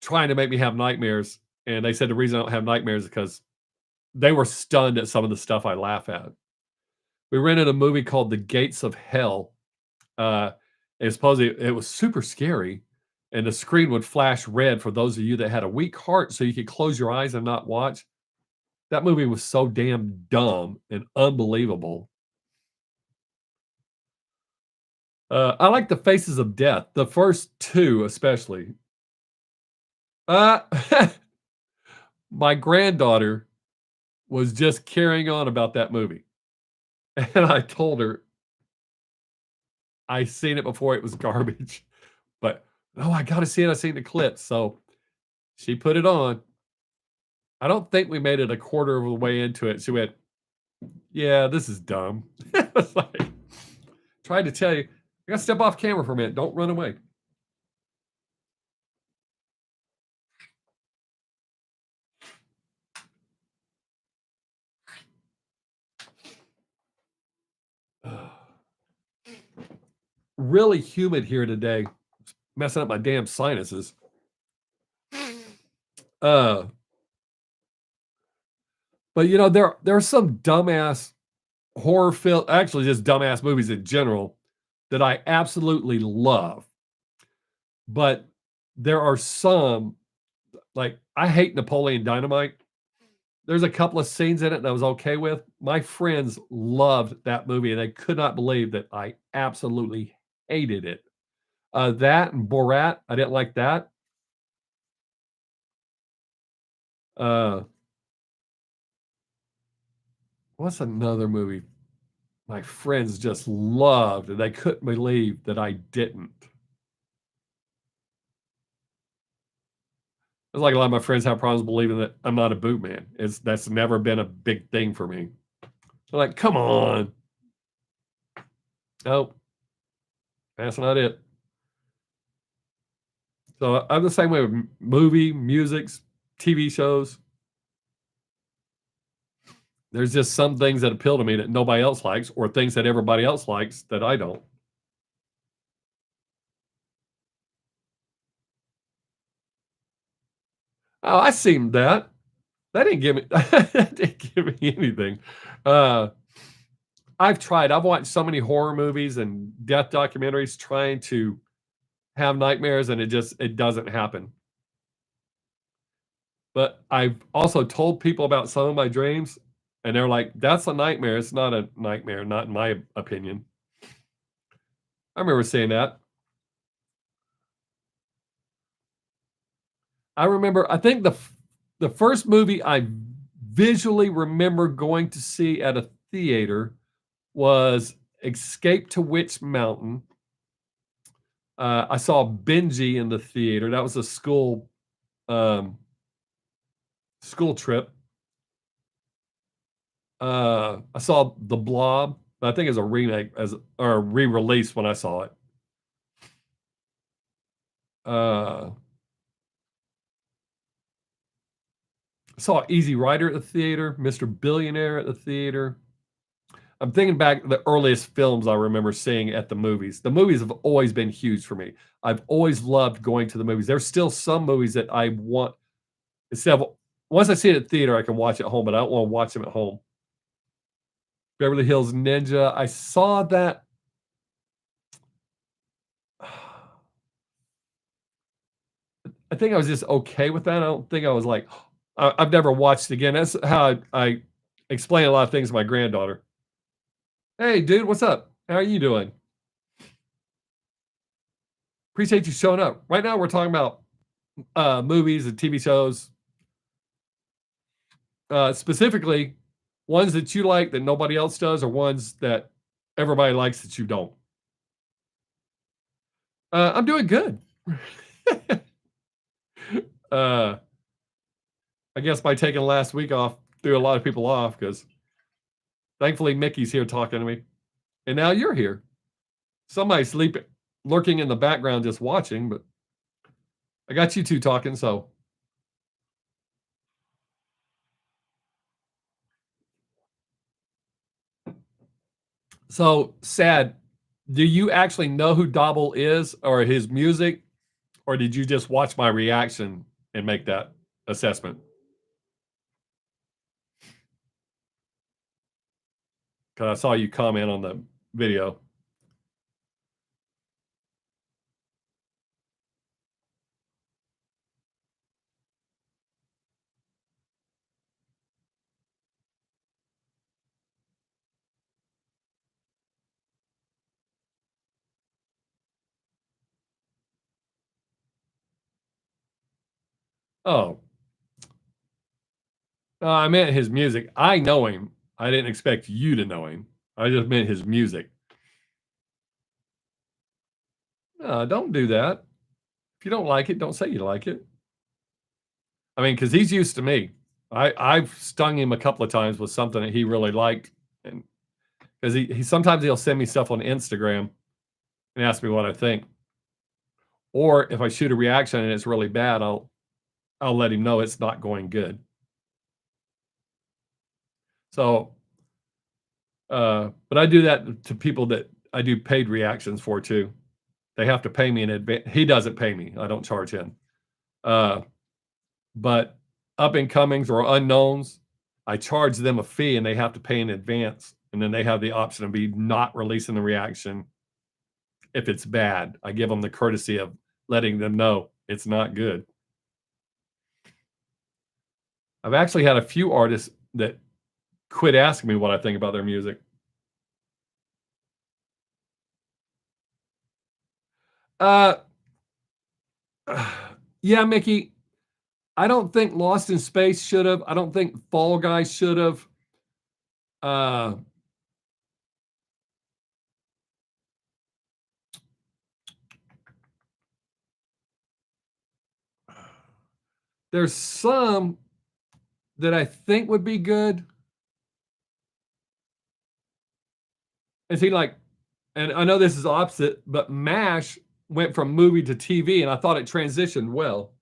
trying to make me have nightmares, and they said the reason I don't have nightmares is because they were stunned at some of the stuff I laugh at. We rented a movie called The Gates of Hell. And supposedly it was super scary, and the screen would flash red for those of you that had a weak heart so you could close your eyes and not watch. That movie was so damn dumb and unbelievable. I like The Faces of Death, the first 2 especially. Uh, my granddaughter was just carrying on about that movie, and I told her, "I seen it before, it was garbage." But, "Oh, I gotta see it, I seen the clips." So, she put it on. I don't think we made it a quarter of the way into it. She went, "Yeah, this is dumb." I was like, "Tried to tell you, I gotta step off camera for a minute, don't run away." Really humid here today, messing up my damn sinuses. Uh, but, you know, there are some dumbass horror film actually, just dumbass movies in general that I absolutely love, but there are some like, I hate Napoleon Dynamite. There's a couple of scenes in it that I was okay with. My friends loved that movie, and they could not believe that I absolutely hated it. That and Borat, I didn't like that. Uh, what's another movie my friends just loved, and they couldn't believe that I didn't? It's like a lot of my friends have problems believing that I'm not a boot man. That's never been a big thing for me. They're like, "Come on." Nope, that's not it. So, I'm the same way with movie, musics, TV shows. There's just some things that appeal to me that nobody else likes, or things that everybody else likes that I don't. Oh, I seen that. That didn't give me that didn't give me anything. Uh, I've tried. I've watched so many horror movies and death documentaries trying to have nightmares, and it doesn't happen. But I've also told people about some of my dreams, and they're like, "That's a nightmare. It's not a nightmare, not in my opinion." I remember saying that. I remember, I think the first movie I visually remember going to see at a theater was Escape to Witch Mountain. I saw Benji in the theater. That was a um, school trip. I saw The Blob, but I think it's a remake as or a re-release when I saw it. Uh, I saw Easy Rider at the theater, Mr. Billionaire at the theater. I'm thinking back the earliest films I remember seeing at the movies. The movies have always been huge for me. I've always loved going to the movies. There's still some movies that I want. Instead of once I see it at theater, I can watch it at home, but I don't wanna watch them at home. Beverly Hills Ninja, I saw that I think I was just okay with that. I don't think I was like, I've never watched it again. That's how I explain a lot of things to my granddaughter. "Hey, dude, what's up? How are you doing? Appreciate you showing up." Right now, we're talking about, movies and TV shows, specifically ones that you like that nobody else does or ones that everybody likes that you don't. I'm doing good. Uh, I guess by taking last week off, threw a lot of people off because thankfully Mickey's here talking to me, and now you're here. Somebody's sleeping, lurking in the background, just watching, but I got you two talking. So sad. Do you actually know who Dobble is or his music, or did you just watch my reaction and make that assessment? Because I saw you comment on the video. Oh, I meant his music. I know him. I didn't expect you to know him. I just meant his music. Don't do that. If you don't like it, don't say you like it. I mean, because he's used to me. I've stung him a couple of times with something that he really liked, and because he sometimes he'll send me stuff on Instagram and ask me what I think, or if I shoot a reaction and it's really bad, I'll let him know it's not going good. So, but I do that to people that I do paid reactions for too. They have to pay me in advance. He doesn't pay me. I don't charge him. Uh, but up and comings or unknowns, I charge them a fee and they have to pay in advance. And then they have the option of be not releasing the reaction if it's bad. I give them the courtesy of letting them know it's not good. I've actually had a few artists that quit asking me what I think about their music. Uh, yeah, Mickey. I don't think Lost in Space should have. I don't think Fall Guys should have. Uh, there's some that I think would be good. And see, like, and I know this is opposite, but MASH went from movie to TV, and I thought it transitioned well.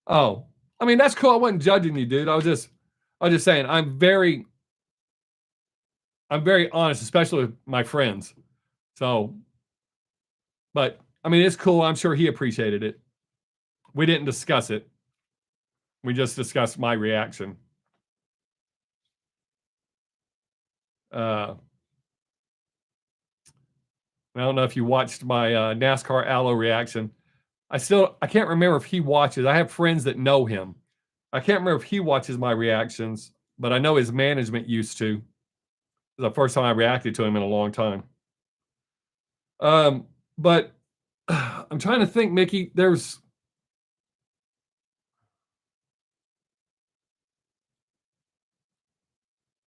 Oh, I mean that's cool. I wasn't judging you, dude. I was just saying I'm very honest, especially with my friends. So, but I mean it's cool. I'm sure he appreciated it. We didn't discuss it. We just discussed my reaction. Uh, I don't know if you watched my NASCAR Allo reaction. I can't remember if he watches. I have friends that know him. I can't remember if he watches my reactions, but I know his management used to. It was the first time I reacted to him in a long time. But I'm trying to think, Mickey.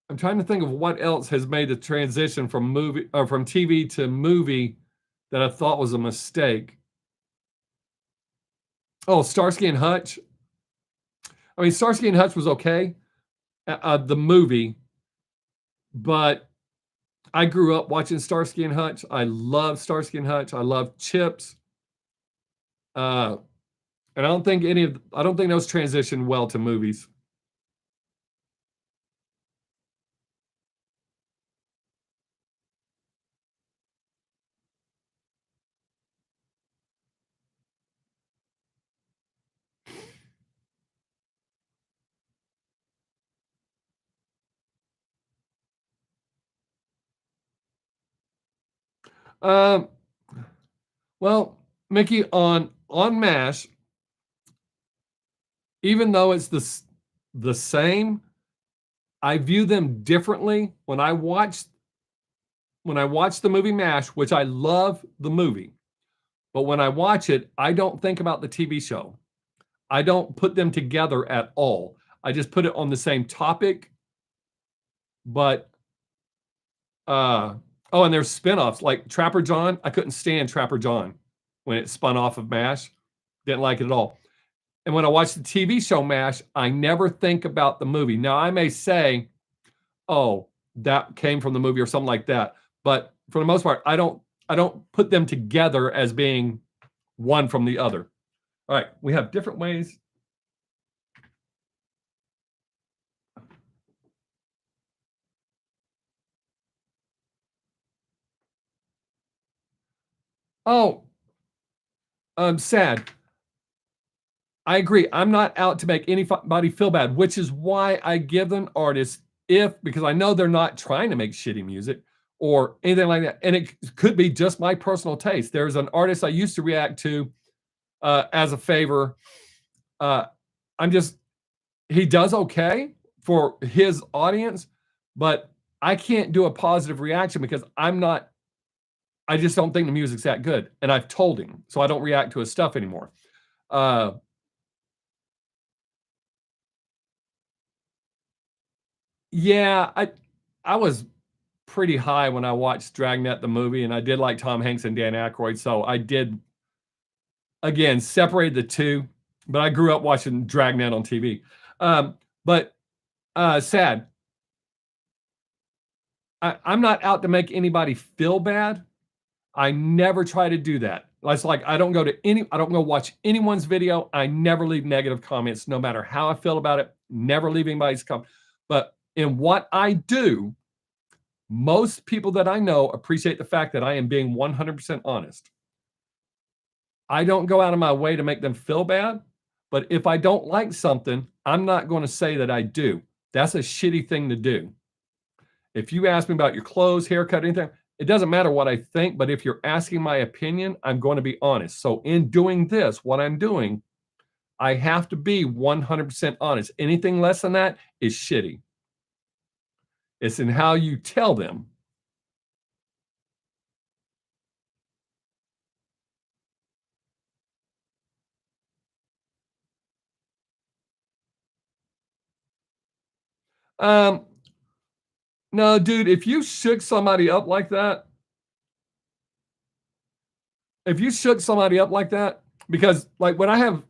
I'm trying to think of what else has made the transition from movie or from TV to movie that I thought was a mistake. Oh, Starsky and Hutch. I mean, Starsky and Hutch was okay, the movie, but I grew up watching Starsky and Hutch. I love Starsky and Hutch. I love Chips. Uh, and I don't think those transition well to movies. Um, well, Mickey, on MASH, even though it's the same, I view them differently. When I watch the movie MASH, which I love the movie, but when I watch it, I don't think about the TV show. I don't put them together at all. I just put it on the same topic, but oh, and there's spinoffs like Trapper John. I couldn't stand Trapper John when it spun off of MASH. Didn't like it at all. And when I watch the TV show MASH, I never think about the movie. Now I may say, "Oh, that came from the movie" or something like that, but for the most part, I don't put them together as being one from the other. All right, we have different ways. Oh, sad. I agree. I'm not out to make anybody feel bad, which is why I give them artists because I know they're not trying to make shitty music or anything like that. And it could be just my personal taste. There's an artist I used to react to as a favor. Uh, I'm just, he does okay for his audience, but I can't do a positive reaction because I just don't think the music's that good. And I've told him, so I don't react to his stuff anymore. Uh, Yeah, I was pretty high when I watched Dragnet the movie, and I did like Tom Hanks and Dan Aykroyd, so I did again separate the two. But I grew up watching Dragnet on TV. But sad. I'm not out to make anybody feel bad. I never try to do that. It's like I don't go watch anyone's video. I never leave negative comments, no matter how I feel about it. Never leave anybody's comment. But in what I do, most people that I know appreciate the fact that I am being 100% honest. I don't go out of my way to make them feel bad, but if I don't like something, I'm not going to say that I do. That's a shitty thing to do. If you ask me about your clothes, haircut, anything, it doesn't matter what I think, but if you're asking my opinion, I'm going to be honest. So in doing this, what I'm doing, I have to be 100% honest. Anything less than that is shitty. It's in how you tell them. Um, no, dude, if you shook somebody up like that, because like when I have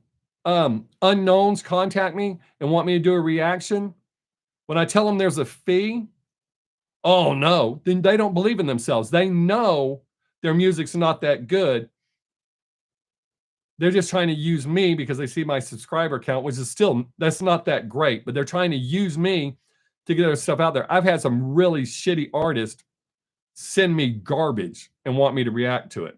unknowns contact me and want me to do a reaction, when I tell them there's a fee, oh no, then they don't believe in themselves. They know their music's not that good. They're just trying to use me because they see my subscriber count, which is still, that's not that great, but they're trying to use me to get their stuff out there. I've had some really shitty artists send me garbage and want me to react to it.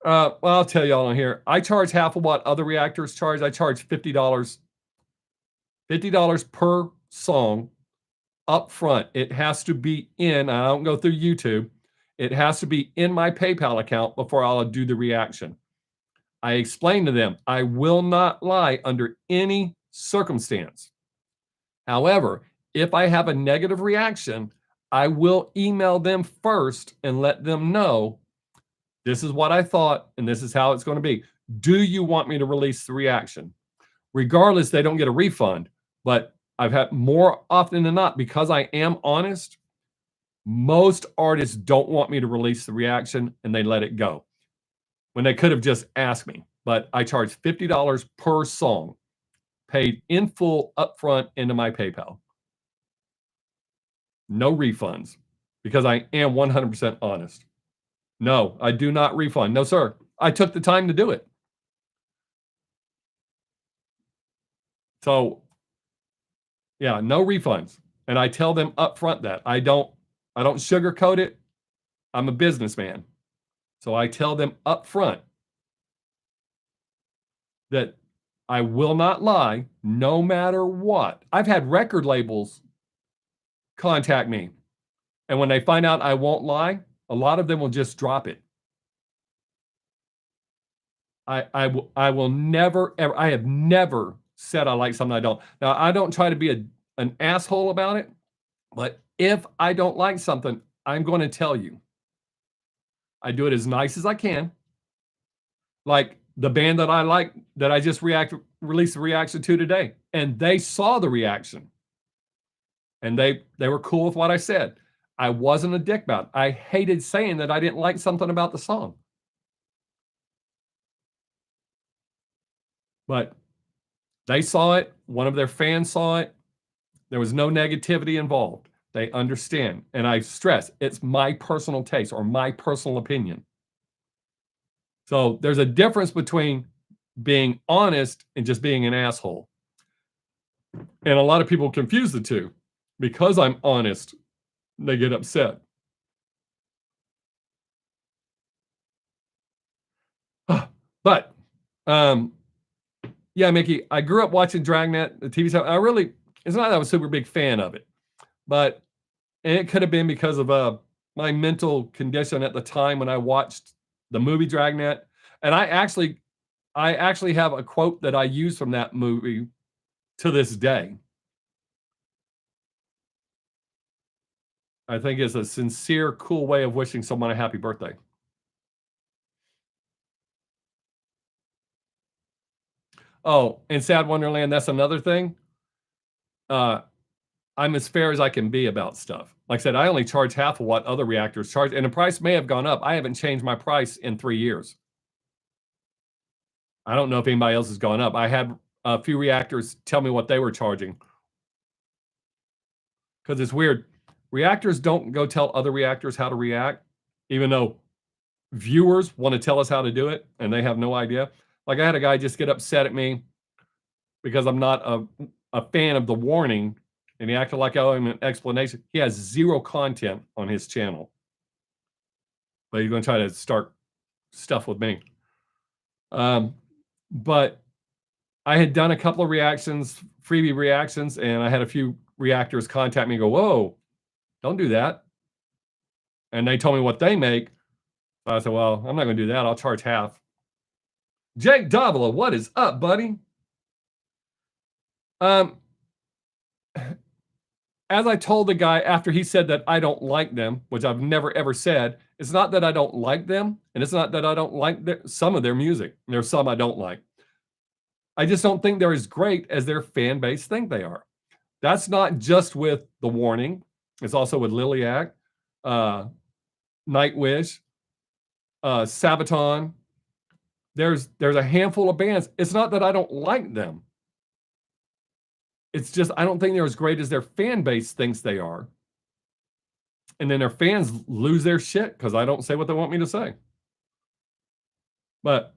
Well, I'll tell y'all on here. I charge half of what other reactors charge. I charge $50, $50 per song up front. It has to be in, I don't go through YouTube. It has to be in my PayPal account before I'll do the reaction. I explain to them, I will not lie under any circumstance. However, if I have a negative reaction, I will email them first and let them know this is what I thought and this is how it's going to be. Do you want me to release the reaction? Regardless, they don't get a refund, but I've had more often than not, because I am honest, most artists don't want me to release the reaction and they let it go when they could have just asked me. But I charge $50 per song, paid in full upfront into my PayPal. No refunds because I am 100% honest. No, I do not refund. No, sir. I took the time to do it. So, yeah, no refunds. And I tell them upfront that I don't sugarcoat it. I'm a businessman. So I tell them upfront that I will not lie no matter what. I've had record labels contact me. And when they find out I won't lie, A lot of them will just drop it. I will never ever. I have never said I like something I don't. Now I don't try to be an asshole about it, but if I don't like something, I'm going to tell you. I do it as nice as I can. Like the band that I like that I just released a reaction to today, and they saw the reaction, and they were cool with what I said. I wasn't a dick about it. I hated saying that I didn't like something about the song. But they saw it, one of their fans saw it. There was no negativity involved. They understand. And I stress, it's my personal taste or my personal opinion. So there's a difference between being honest and just being an asshole. And a lot of people confuse the two. Because I'm honest, they get upset. But yeah, Mickey, I grew up watching Dragnet, the TV show. It's not that I was a super big fan of it, but it could have been because of my mental condition at the time when I watched the movie Dragnet. And I actually have a quote that I use from that movie to this day. I think it's a sincere, cool way of wishing someone a happy birthday. Oh, and Sad Wonderland, that's another thing. I'm as fair as I can be about stuff. Like I said, I only charge half of what other reactors charge, and the price may have gone up. I haven't changed my price in 3 years. I don't know if anybody else has gone up. I had a few reactors tell me what they were charging. Because it's weird. Reactors don't go tell other reactors how to react, even though viewers want to tell us how to do it, and they have no idea. Like I had a guy just get upset at me because I'm not a fan of the warning, and he acted like I owe him an explanation. He has 0 content on his channel, but he's going to try to start stuff with me. But I had done a couple of reactions, freebie reactions, and I had a few reactors contact me and go, whoa, don't do that. And they told me what they make. So I said, well, I'm not going to do that. I'll charge half. Jake Davila, what is up, buddy? As I told the guy after he said that I don't like them, which I've never ever said, it's not that I don't like them, and it's not that I don't like some of their music. There's some I don't like. I just don't think they're as great as their fan base think they are. That's not just with The Warning. It's also with Liliac, Nightwish, Sabaton. There's a handful of bands. It's not that I don't like them. It's just I don't think they're as great as their fan base thinks they are. And then their fans lose their shit because I don't say what they want me to say. But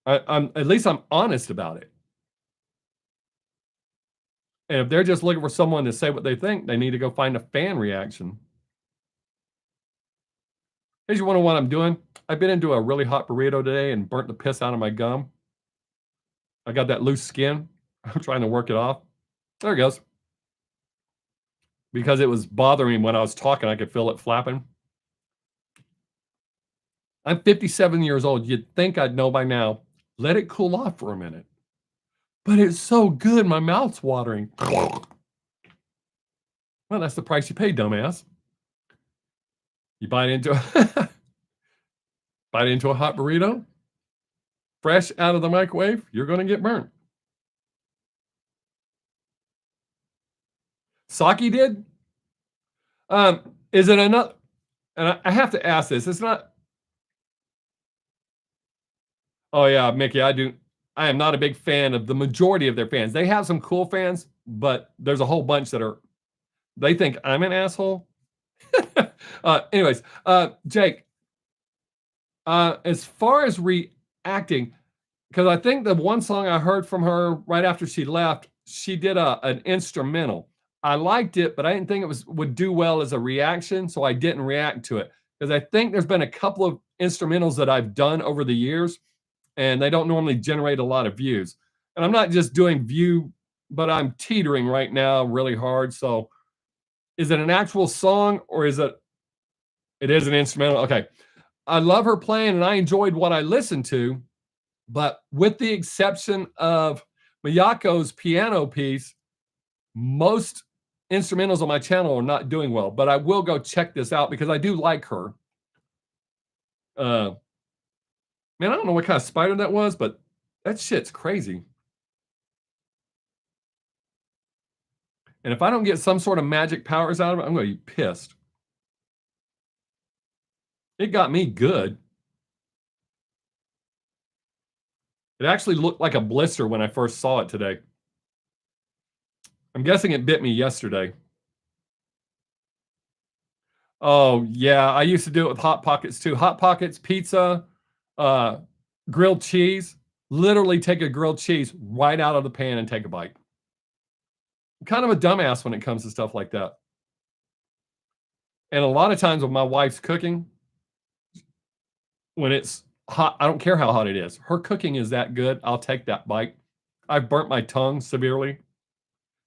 I'm at least I'm honest about it. And if they're just looking for someone to say what they think, they need to go find a fan reaction. As you wonder what I'm doing, I've been into a really hot burrito today and burnt the piss out of my gum. I got that loose skin. I'm trying to work it off. There it goes. Because it was bothering me when I was talking, I could feel it flapping. I'm 57 years old. You'd think I'd know by now. Let it cool off for a minute. But it's so good, my mouth's watering. Well, that's the price you pay, dumbass. You bite into a hot burrito, fresh out of the microwave, you're going to get burnt. Saki did? Is it enough? And I have to ask this. It's not. Oh, yeah, Mickey, I am not a big fan of the majority of their fans. They have some cool fans, but there's a whole bunch that they think I'm an asshole. Anyways, Jake, as far as reacting, because I think the one song I heard from her right after she left, she did an instrumental. I liked it, but I didn't think it would do well as a reaction, so I didn't react to it. Because I think there's been a couple of instrumentals that I've done over the years, and they don't normally generate a lot of views. And I'm not just doing view, but I'm teetering right now really hard. So is it an actual song or is it It is an instrumental. Okay. I love her playing and I enjoyed what I listened to, but with the exception of Miyako's piano piece, most instrumentals on my channel are not doing well, but I will go check this out because I do like her. Man, I don't know what kind of spider that was, but that shit's crazy. And if I don't get some sort of magic powers out of it, I'm going to be pissed. It got me good. It actually looked like a blister when I first saw it today. I'm guessing it bit me yesterday. Oh, yeah. I used to do it with Hot Pockets too. Hot Pockets, pizza, grilled cheese. Literally take a grilled cheese right out of the pan and take a bite. I'm kind of a dumbass when it comes to stuff like that. And a lot of times when my wife's cooking, when it's hot, I don't care how hot it is. Her cooking is that good. I'll take that bite. I've burnt my tongue severely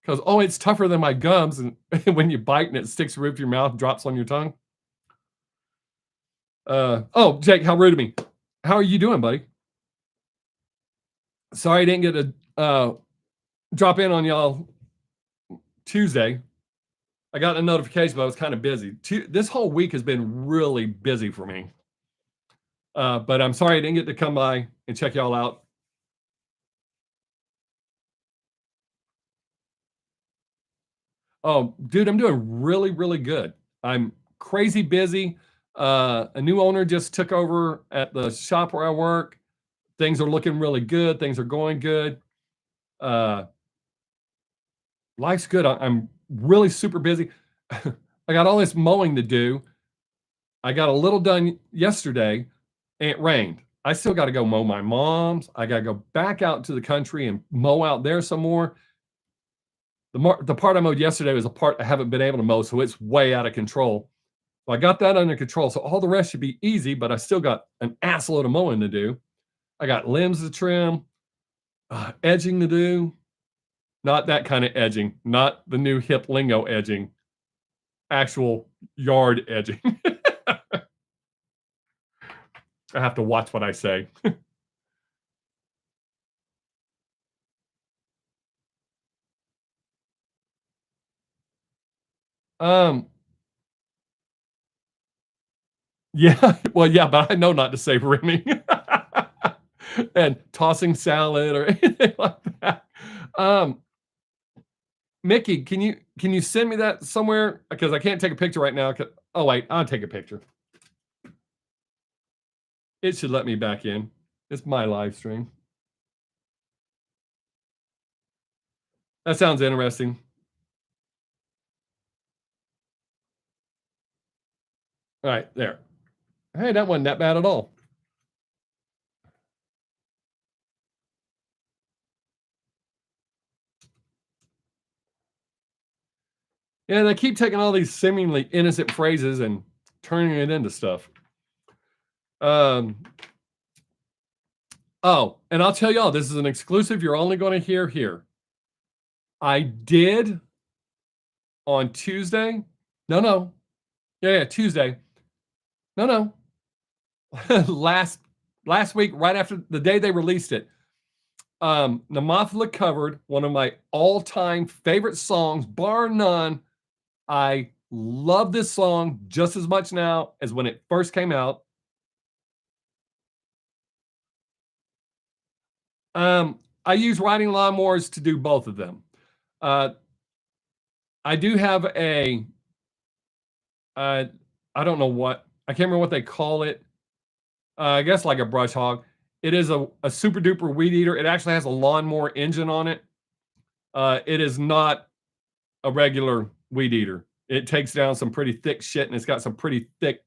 because, oh, it's tougher than my gums. And when you bite and it sticks roof of your mouth, drops on your tongue. Oh, Jake, how rude of me. How are you doing, buddy? Sorry I didn't get to drop in on y'all Tuesday. I got a notification, but I was kind of busy. This whole week has been really busy for me. But I'm sorry I didn't get to come by and check y'all out. Oh, dude, I'm doing really, really good. I'm crazy busy. A new owner just took over at the shop where I work. Things are looking really good. Things are going good. Life's good. I'm really super busy. I got all this mowing to do. I got a little done yesterday and it rained. I still got to go mow my mom's. I got to go back out to the country and mow out there some more. The part I mowed yesterday was a part I haven't been able to mow, so it's way out of control. So I got that under control. So all the rest should be easy, but I still got an assload of mowing to do. I got limbs to trim, edging to do. Not that kind of edging, not the new hip lingo edging, actual yard edging. I have to watch what I say. Yeah, well, yeah, but I know not to say rimming and tossing salad or anything like that. Mickey, can you send me that somewhere? Because I can't take a picture right now. Oh wait, I'll take a picture. It should let me back in. It's my live stream. That sounds interesting. All right, there. Hey, that wasn't that bad at all. Yeah, they keep taking all these seemingly innocent phrases and turning it into stuff. Oh, and I'll tell y'all, this is an exclusive you're only going to hear here. I did on Tuesday. No. Yeah, Tuesday. No. last week, right after the day they released it, Namothla covered one of my all-time favorite songs, bar none. I love this song just as much now as when it first came out. I use riding lawnmowers to do both of them. I do have I don't know what, I can't remember what they call it. I guess like a brush hog. It is a super duper weed eater. It actually has a lawnmower engine on it. It is not a regular weed eater. It takes down some pretty thick shit and it's got some pretty thick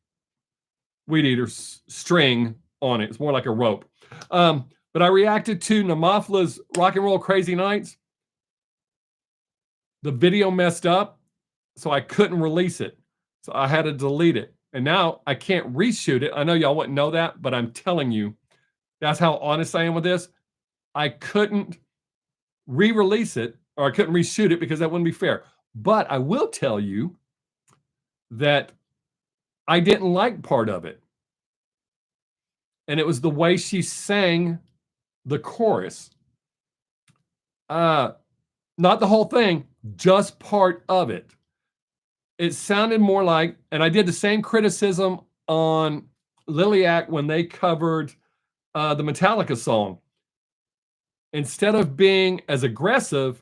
weed eater string on it. It's more like a rope. But I reacted to Namothla's Rock and Roll Crazy Nights. The video messed up, so I couldn't release it. So I had to delete it. And now I can't reshoot it. I know y'all wouldn't know that, but I'm telling you, that's how honest I am with this. I couldn't re-release it, or I couldn't reshoot it because that wouldn't be fair. But I will tell you that I didn't like part of it. And it was the way she sang the chorus. Not the whole thing, just part of it. It sounded more like, and I did the same criticism on Liliac when they covered the Metallica song. Instead of being as aggressive,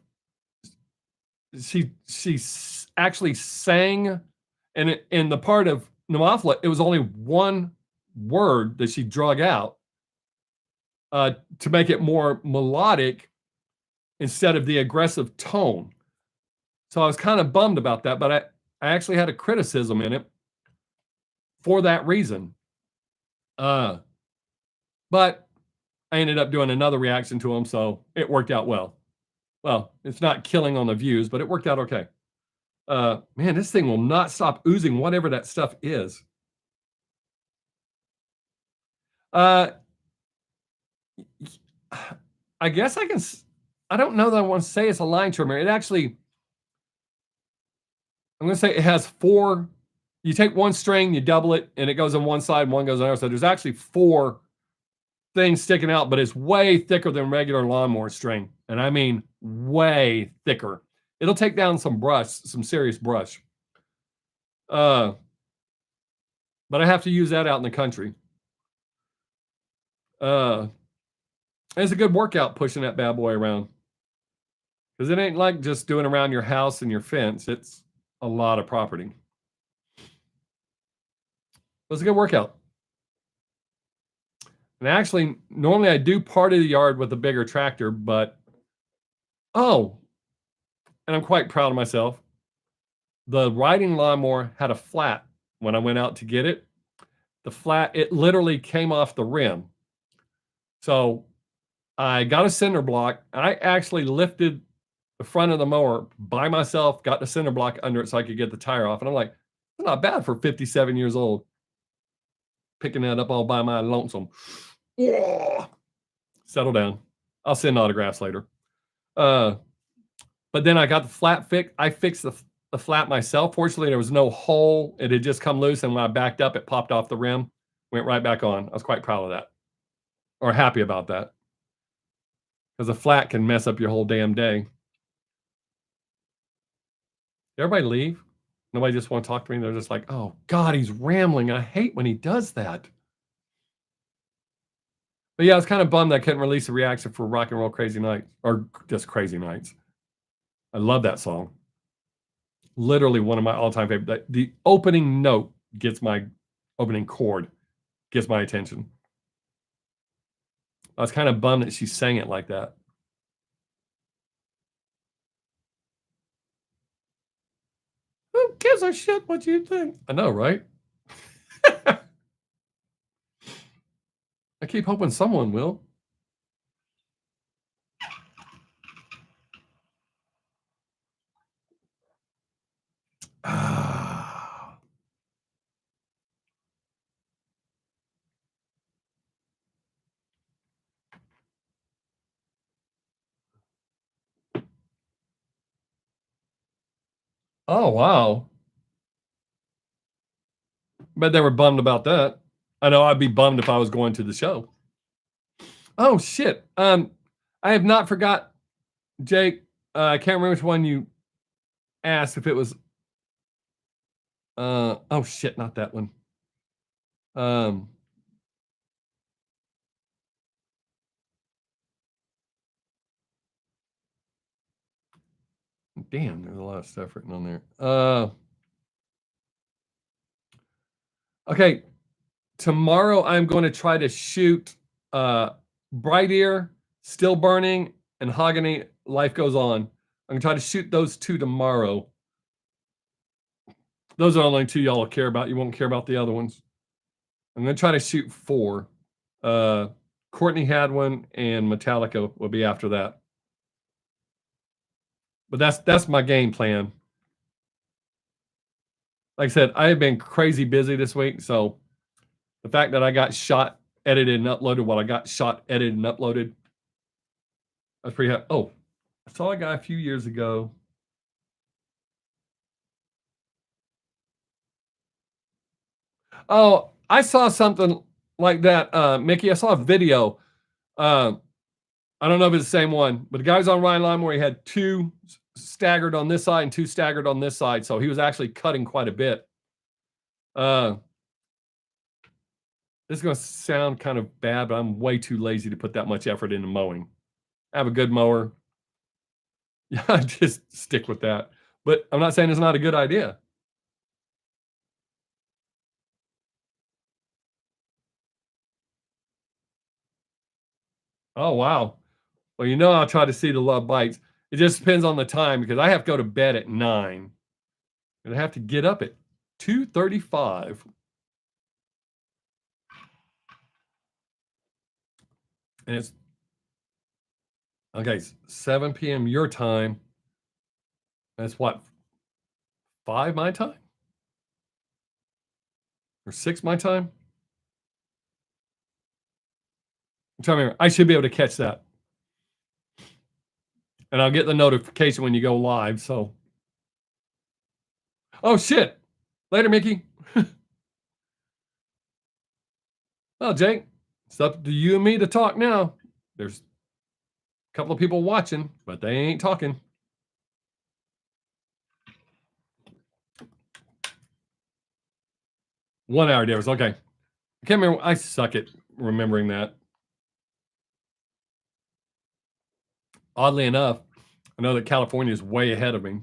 she actually sang, and in the part of Pneumophila, it was only one word that she drug out to make it more melodic instead of the aggressive tone. So I was kind of bummed about that, but I actually had a criticism in it for that reason. But I ended up doing another reaction to them, so it worked out well. Well, it's not killing on the views, but it worked out okay. Man, this thing will not stop oozing whatever that stuff is. I guess I don't know that I want to say it's a line trimmer. It actually, I'm going to say it has 4. You take one string, you double it, and it goes on one side, and one goes on the other. So there's actually 4 things sticking out, but it's way thicker than regular lawnmower string. And I mean way thicker. It'll take down some serious brush. But I have to use that out in the country. It's a good workout pushing that bad boy around. Because it ain't like just doing around your house and your fence. It's a lot of property. It was a good workout. And actually, normally I do part of the yard with a bigger tractor, but and I'm quite proud of myself. The riding lawnmower had a flat when I went out to get it. The flat, it literally came off the rim. So I got a cinder block. I actually lifted the front of the mower by myself, got the cinder block under it so I could get the tire off. And I'm like, that's not bad for 57 years old. Picking that up all by my lonesome. Settle down. I'll send autographs later. But then I got the flat fixed. I fixed the flat myself. Fortunately, there was no hole. It had just come loose, and when I backed up, it popped off the rim, went right back on. I was quite proud of that, or happy about that, because a flat can mess up your whole damn day. Everybody leave? Nobody just want to talk to me? They're just like, oh, God, he's rambling. I hate when he does that. But yeah, I was kind of bummed I couldn't release a reaction for Rock and Roll Crazy Nights, or just Crazy Nights. I love that song. Literally one of my all-time favorite. The opening note gets my opening chord, gets my attention. I was kind of bummed that she sang it like that. Who gives a shit what you think? I know, right? I keep hoping someone will. Oh, wow. Bet they were bummed about that. I know I'd be bummed if I was going to the show. Oh, shit. I have not forgot, Jake. I can't remember which one you asked, if it was oh shit, not that one. Damn, there's a lot of stuff written on there. Okay, tomorrow I'm going to try to shoot Bright Ear, Still Burning, and Hogany, Life Goes On. I'm going to try to shoot those 2 tomorrow. Those are the only 2 y'all will care about. You won't care about the other ones. I'm going to try to shoot 4. Courtney Hadwin and Metallica will be after that. But that's my game plan. Like I said, I have been crazy busy this week, so the fact that I got shot, edited, and uploaded while I got shot, edited, and uploaded, I was pretty happy. Oh, I saw a guy a few years ago. Oh, I saw something like that, Mickey. I saw a video. Uh, I don't know if it's the same one, but the guy's on Ryan Line where he had two staggered on this side and two staggered on this side. So he was actually cutting quite a bit. Uh, this is going to sound kind of bad, but I'm way too lazy to put that much effort into mowing. I have a good mower. Yeah, just stick with that. But I'm not saying it's not a good idea. Oh, wow. Well, I'll try to see the love bites. It just depends on the time because I have to go to bed at 9 and I have to get up at 2:35. And it's okay, 7 p.m. your time. That's what, 5 my time? Or 6 my time? I'm trying to remember. I should be able to catch that. And I'll get the notification when you go live. So, oh shit. Later, Mickey. Well, Jake, it's up to you and me to talk now. There's a couple of people watching, but they ain't talking. One hour difference. Okay. I can't remember. I suck at remembering that. Oddly enough, I know that California is way ahead of me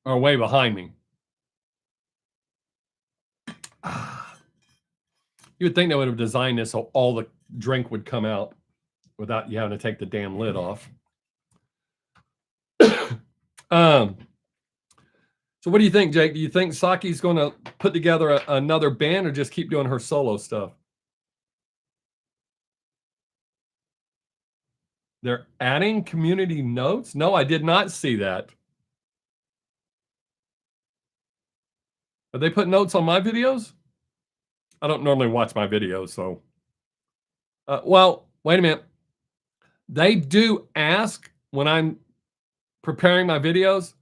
or way behind me. You would think they would have designed this so all the drink would come out without you having to take the damn lid off. So what do you think, Jake? Do you think Saki's going to put together another band or just keep doing her solo stuff? They're adding community notes? No, I did not see that. Have they put notes on my videos? I don't normally watch my videos, so. Well, wait a minute. They do ask when I'm preparing my videos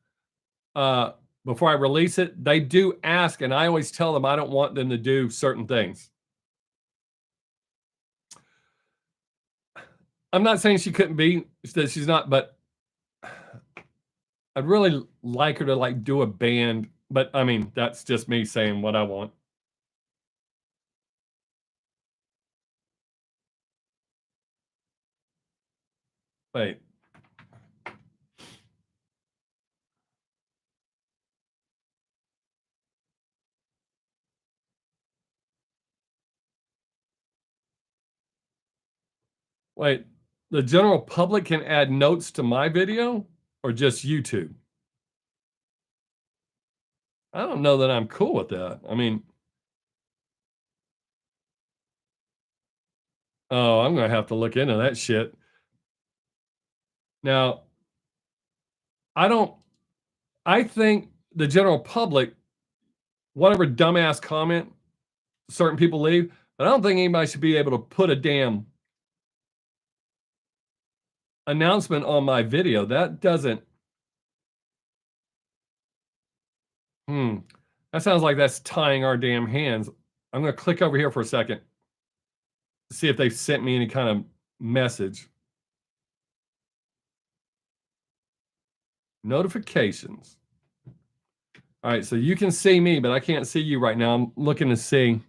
before I release it. They do ask, and I always tell them I don't want them to do certain things. I'm not saying she couldn't be, that she's not, but I'd really like her to like do a band. But I mean, that's just me saying what I want. Wait. Wait, the general public can add notes to my video or just YouTube? I don't know that I'm cool with that. I mean, oh, I'm going to have to look into that shit. Now, I think the general public, whatever dumbass comment certain people leave, but I don't think anybody should be able to put a damn announcement on my video. That doesn't. That sounds like that's tying our damn hands. I'm going to click over here for a second. See if they've sent me any kind of message. Notifications. All right, so you can see me, but I can't see you right now. I'm looking to see.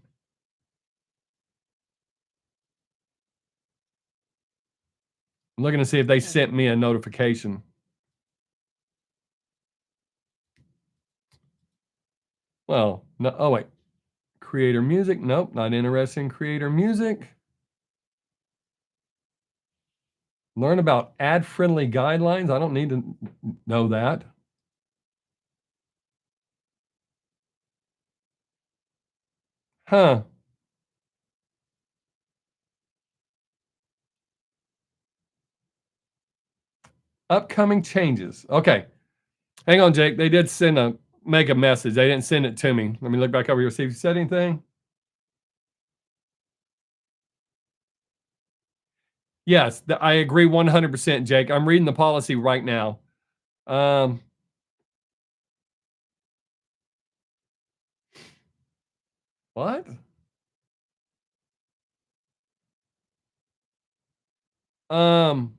I'm looking to see if they sent me a notification. Well, no. Oh, wait. Creator music. Nope, not interested in creator music. Learn about ad-friendly guidelines. I don't need to know that. Huh. Upcoming changes. Okay. Hang on, Jake. They did make a message. They didn't send it to me. Let me look back over here, see if you said anything. Yes, I agree 100%, Jake. I'm reading the policy right now. What? Um,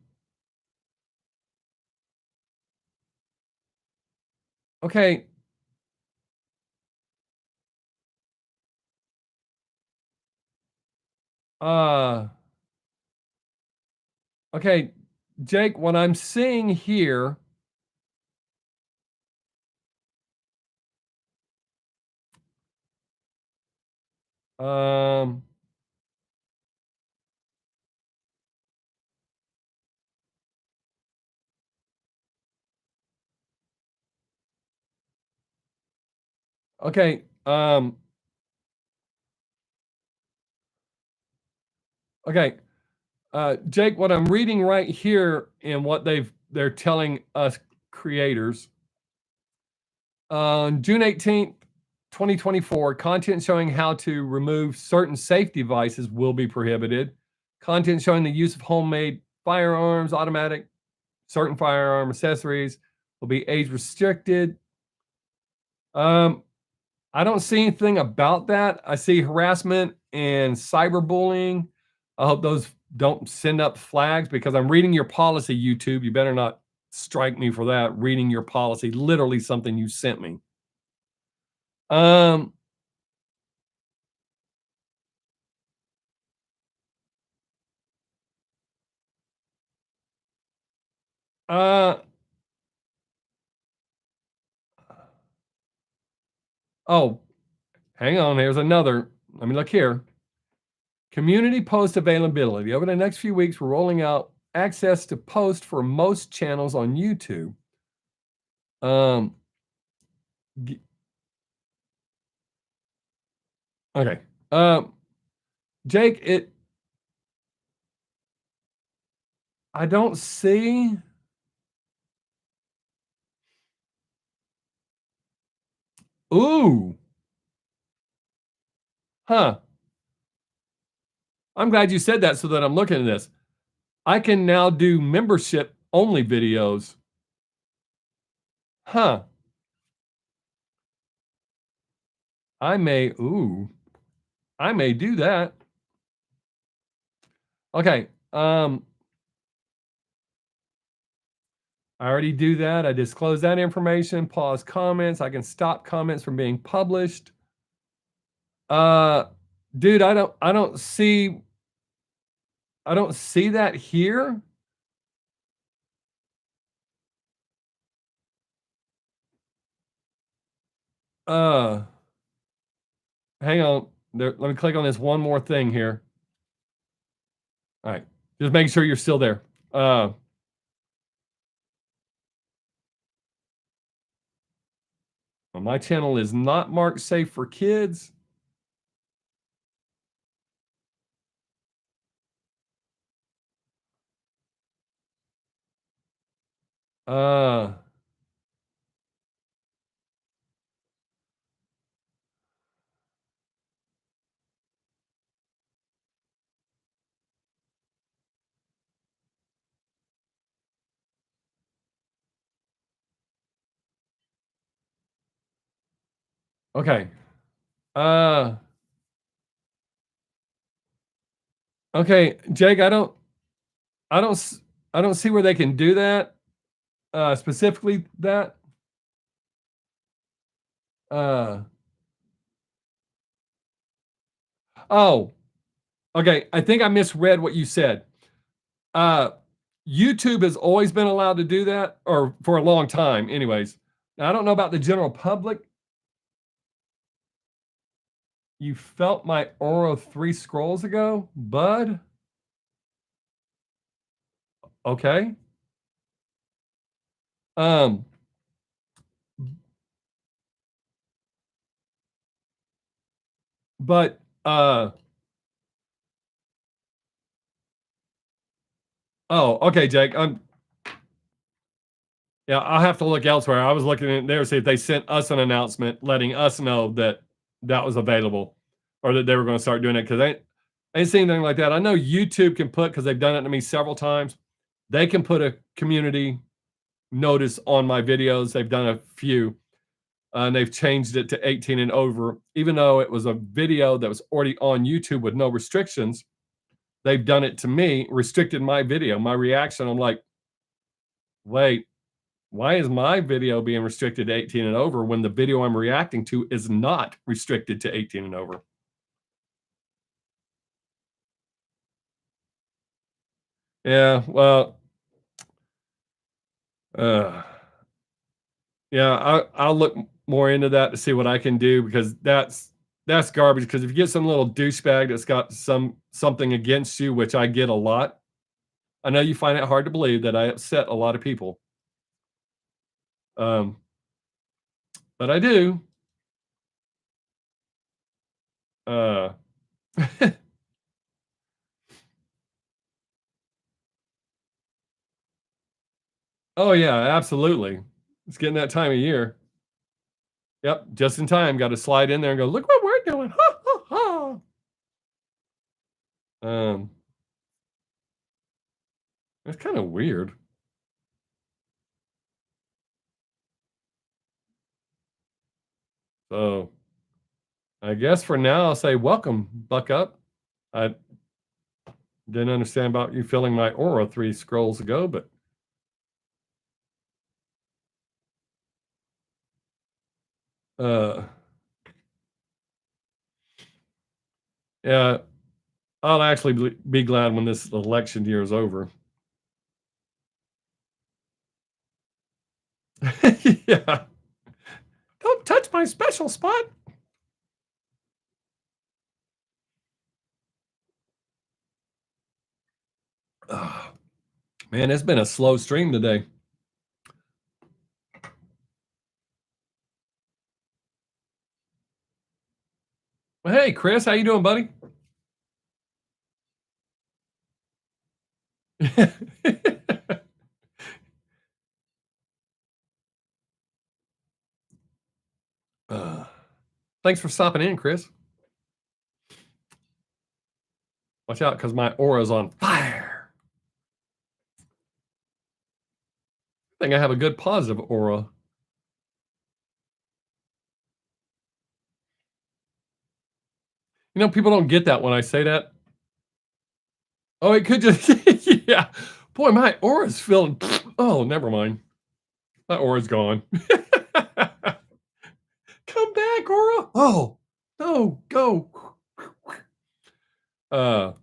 okay. Uh, okay, Jake, what I'm seeing here, um, okay, okay, Jake, what I'm reading right here and what they're telling us creators on June 18th, 2024, content showing how to remove certain safety devices will be prohibited. Content showing the use of homemade firearms, automatic, certain firearm accessories will be age restricted. Um, I don't see anything about that. I see harassment and cyberbullying. I hope those don't send up flags because I'm reading your policy, YouTube. You better not strike me for that. Reading your policy, literally something you sent me. Um, uh, oh, hang on. There's another. Let me look here. Community post availability. Over the next few weeks, we're rolling out access to post for most channels on YouTube. Um, okay. Jake, I don't see. Ooh, huh. I'm glad you said that so that I'm looking at this. I can now do membership only videos. Huh. I may do that. Okay. I already do that. I disclose that information, pause comments. I can stop comments from being published. Uh, dude, I don't see that here. Uh, hang on. There, let me click on this one more thing here. All right. Just make sure you're still there. Well, my channel is not marked safe for kids. Uh, okay. Uh, okay, Jake, I don't, s- I don't see where they can do that. Specifically that. Uh, oh, okay. I think I misread what you said. Uh, YouTube has always been allowed to do that, or for a long time, anyways. Now, I don't know about the general public. You felt my aura 3 scrolls ago, bud. Okay. Um, but oh, okay, Jake. Yeah, I'll have to look elsewhere. I was looking in there to see if they sent us an announcement letting us know that that was available or that they were going to start doing it because I ain't seen anything like that. I know YouTube can put, because they've done it to me several times, they can put a community notice on my videos. They've done a few. and they've changed it to 18 and over, even though it was a video that was already on YouTube with no restrictions. They've done it to me, restricted my video, my reaction. I'm like, wait, why is my video being restricted to 18 and over when the video I'm reacting to is not restricted to 18 and over? Yeah, well, uh, yeah, I'll look more into that to see what I can do, because that's garbage. Because if you get some little douchebag that's got something against you, which I get a lot, I know you find it hard to believe that I upset a lot of people, um, but I do. Uh, oh yeah, absolutely. It's getting that time of year. Yep, just in time. Got to slide in there and go, look what we're doing. Ha ha ha. Um, it's kind of weird. So I guess for now I'll say welcome, Buck Up. I didn't understand about you filling my aura 3 scrolls ago, but uh, yeah, I'll actually be glad when this election year is over. Yeah, don't touch my special spot. Oh, man, it's been a slow stream today. Well, hey, Chris, how you doing, buddy? uh, thanks for stopping in, Chris. Watch out, because my aura's on fire. I think I have a good positive aura. You know, people don't get that when I say that. Oh, it could just, yeah. Boy, my aura's feeling, oh, never mind. My aura's gone. Come back, aura. Oh, no, go. Uh,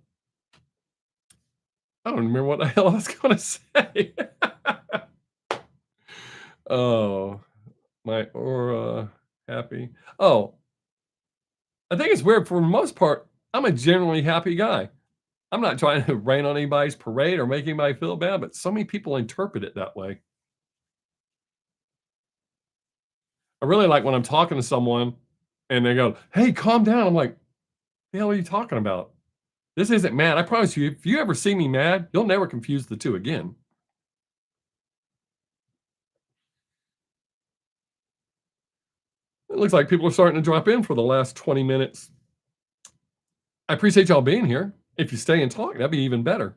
I don't remember what the hell I was going to say. Oh, my aura happy. Oh, I think it's weird. For the most part, I'm a generally happy guy. I'm not trying to rain on anybody's parade or make anybody feel bad, but so many people interpret it that way. I really like when I'm talking to someone and they go, "Hey, calm down." I'm like, "The hell are you talking about? This isn't mad. I promise you, if you ever see me mad, you'll never confuse the two again." It looks like people are starting to drop in for the last 20 minutes. I appreciate y'all being here. If you stay and talk, that'd be even better.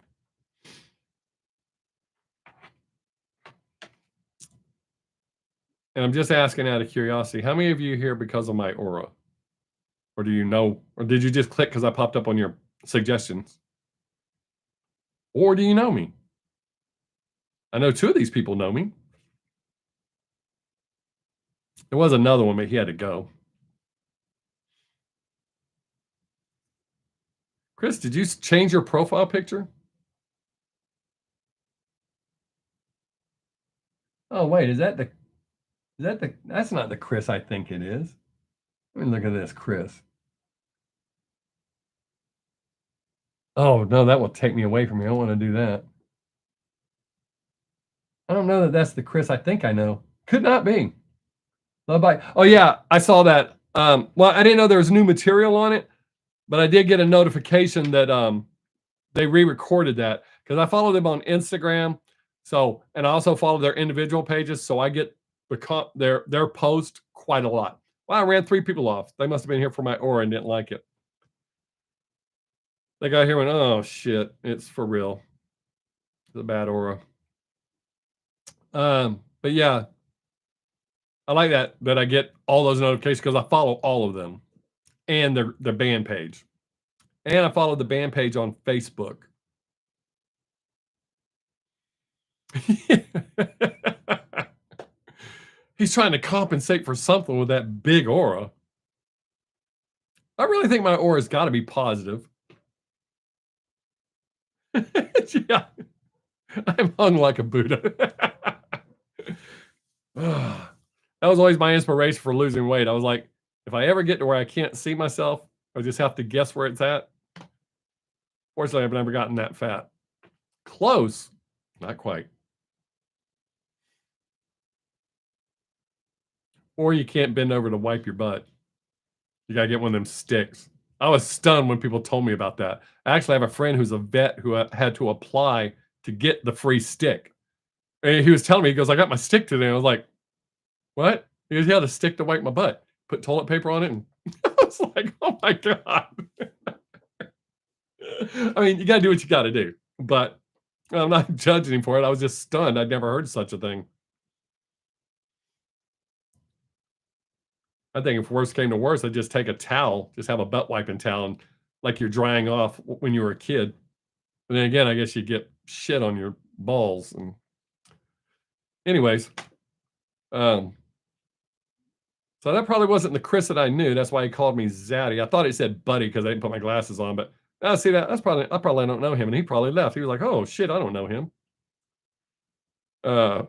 And I'm just asking out of curiosity, how many of you here because of my aura? Or do you know, or did you just click because I popped up on your suggestions? Or do you know me? I know 2 of these people know me. There was another one, but he had to go. Chris, did you change your profile picture? Oh, wait, that's not the Chris I think it is. Let me look at this, Chris. Oh, no, that will take me away from me. I don't want to do that. I don't know that that's the Chris I think I know. Could not be. Love Bite. Oh, yeah, I saw that. Well, I didn't know there was new material on it, but I did get a notification that they re-recorded that, because I follow them on Instagram. So, and I also follow their individual pages, so I get their post quite a lot. Well, I ran 3 people off. They must have been here for my aura and didn't like it. They got here and, oh shit, it's for real. It's a bad aura. But yeah, I like that I get all those notifications because I follow all of them and their band page. And I follow the band page on Facebook. He's trying to compensate for something with that big aura. I really think my aura's gotta be positive. Yeah, I'm hung like a Buddha. That was always my inspiration for losing weight. I was like, if I ever get to where I can't see myself, I just have to guess where it's at. Fortunately, I've never gotten that fat. Close, not quite. Or you can't bend over to wipe your butt. You gotta get one of them sticks. I was stunned when people told me about that. I actually have a friend who's a vet who had to apply to get the free stick. And he was telling me, he goes, "I got my stick today." I was like, "What?" He goes, "Yeah, the stick to wipe my butt. Put toilet paper on it." And I was like, "Oh my God." I mean, you gotta do what you gotta do. But I'm not judging him for it. I was just stunned. I'd never heard such a thing. I think if worse came to worse, I'd just take a towel, just have a butt wiping towel, and like you're drying off when you were a kid. And then again, I guess you get shit on your balls. And anyways, um, so that probably wasn't the Chris that I knew. That's why he called me Zaddy. I thought it said Buddy because I didn't put my glasses on. But now see that's probably I probably don't know him, and he probably left. He was like, "Oh shit, I don't know him." Uh,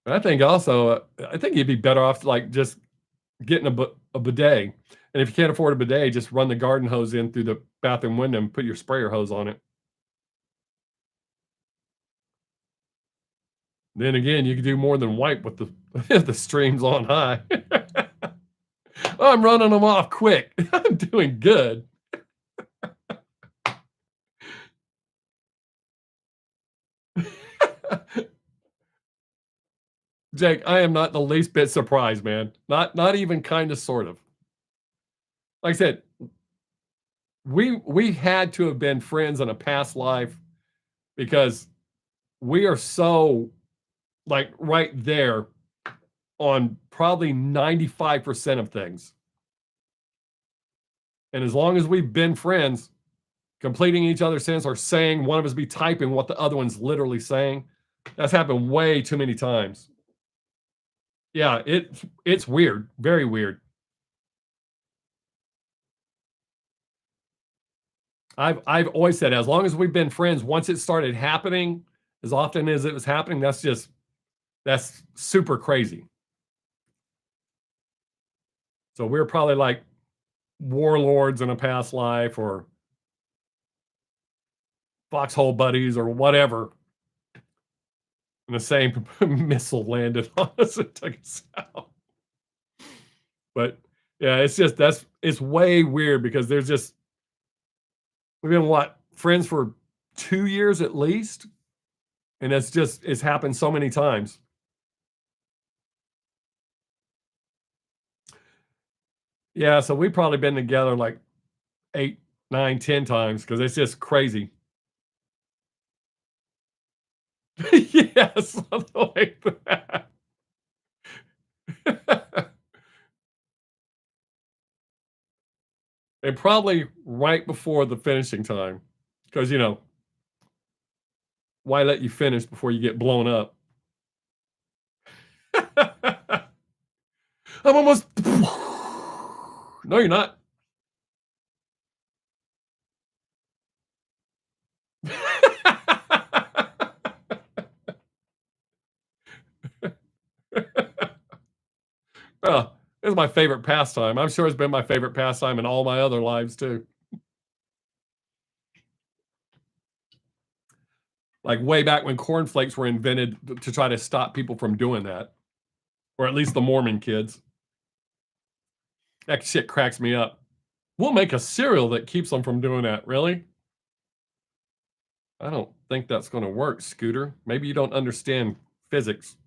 I think also, I think you'd be better off like just getting a bidet. And if you can't afford a bidet, just run the garden hose in through the bathroom window and put your sprayer hose on it. Then again, you can do more than wipe with the if the stream's on high. I'm running them off quick. I'm doing good. Jake, I am not the least bit surprised, man. Not even kind of sort of. Like I said, we had to have been friends in a past life because we are so like right there on probably 95% of things. And as long as we've been friends, completing each other's sentence or saying one of us be typing what the other one's literally saying, that's happened way too many times. Yeah, it's weird, very weird. I've always said as long as we've been friends, once it started happening, as often as it was happening, that's super crazy. So we're probably like warlords in a past life or foxhole buddies or whatever. And the same missile landed on us and took us out. But yeah, it's just it's way weird because there's just we've been what friends for 2 years at least, and it's happened so many times. Yeah, so we've probably been together like 8, 9, 10 times because it's just crazy. Yes, something like that. And probably right before the finishing time, because why let you finish before you get blown up? I'm almost. No, you're not. Oh, it's my favorite pastime. I'm sure it's been my favorite pastime in all my other lives too. Like way back when cornflakes were invented to try to stop people from doing that, or at least the Mormon kids. That shit cracks me up. We'll make a cereal that keeps them from doing that. Really? I don't think that's going to work, Scooter. Maybe you don't understand physics.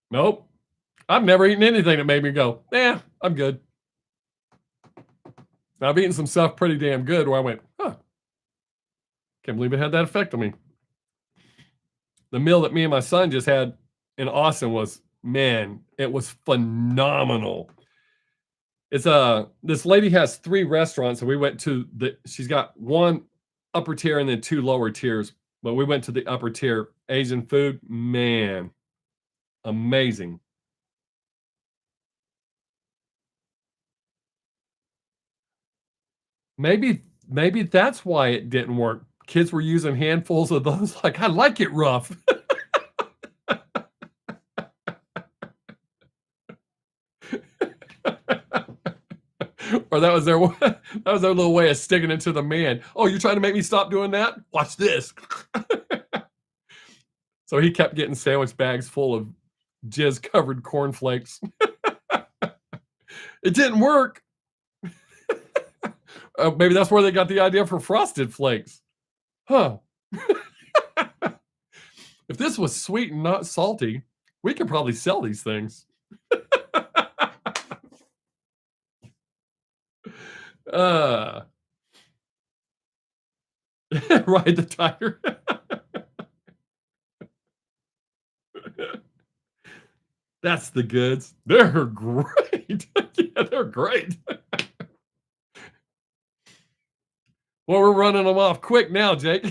Nope. I've never eaten anything that made me go, "Yeah, I'm good." Now, I've eaten some stuff pretty damn good where I went, "Huh, Can't believe it had that effect on me. The meal that me and my son just had in Austin was, man, it was phenomenal. It's this lady has 3 restaurants, and we went to she's got 1 upper tier and then 2 lower tiers, but we went to the upper tier. Asian food, man, amazing. Maybe that's why it didn't work. Kids were using handfuls of those, like, "I like it rough." Or that was their that was their little way of sticking it to the man. "Oh, you're trying to make me stop doing that? Watch this." So he kept getting sandwich bags full of jizz-covered cornflakes. It didn't work. Maybe that's where they got the idea for Frosted Flakes. Huh. If this was sweet and not salty, we could probably sell these things. Uh, Ride the tiger. That's the goods. They're great. Yeah, they're great. Well, we're running them off quick now, Jake.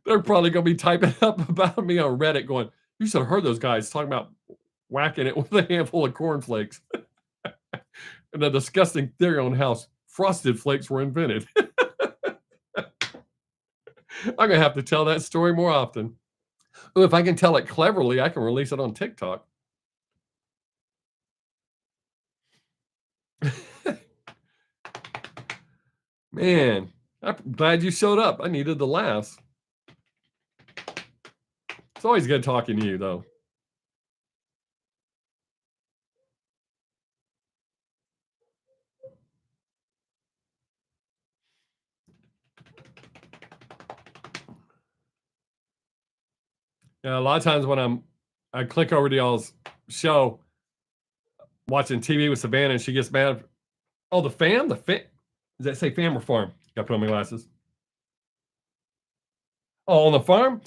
They're probably gonna be typing up about me on Reddit going, "You should have heard those guys talking about whacking it with a handful of cornflakes." And the disgusting theory on how Frosted Flakes were invented. I'm gonna have to tell that story more often. Ooh, if I can tell it cleverly, I can release it on TikTok. Man, I'm glad you showed up. I needed the laughs. It's always good talking to you, though. Yeah, a lot of times when I click over to y'all's show, watching TV with Savannah, and she gets mad. Oh, the fam? The fam? Does that say fam or farm? Got to put on my glasses. Oh, on the farm,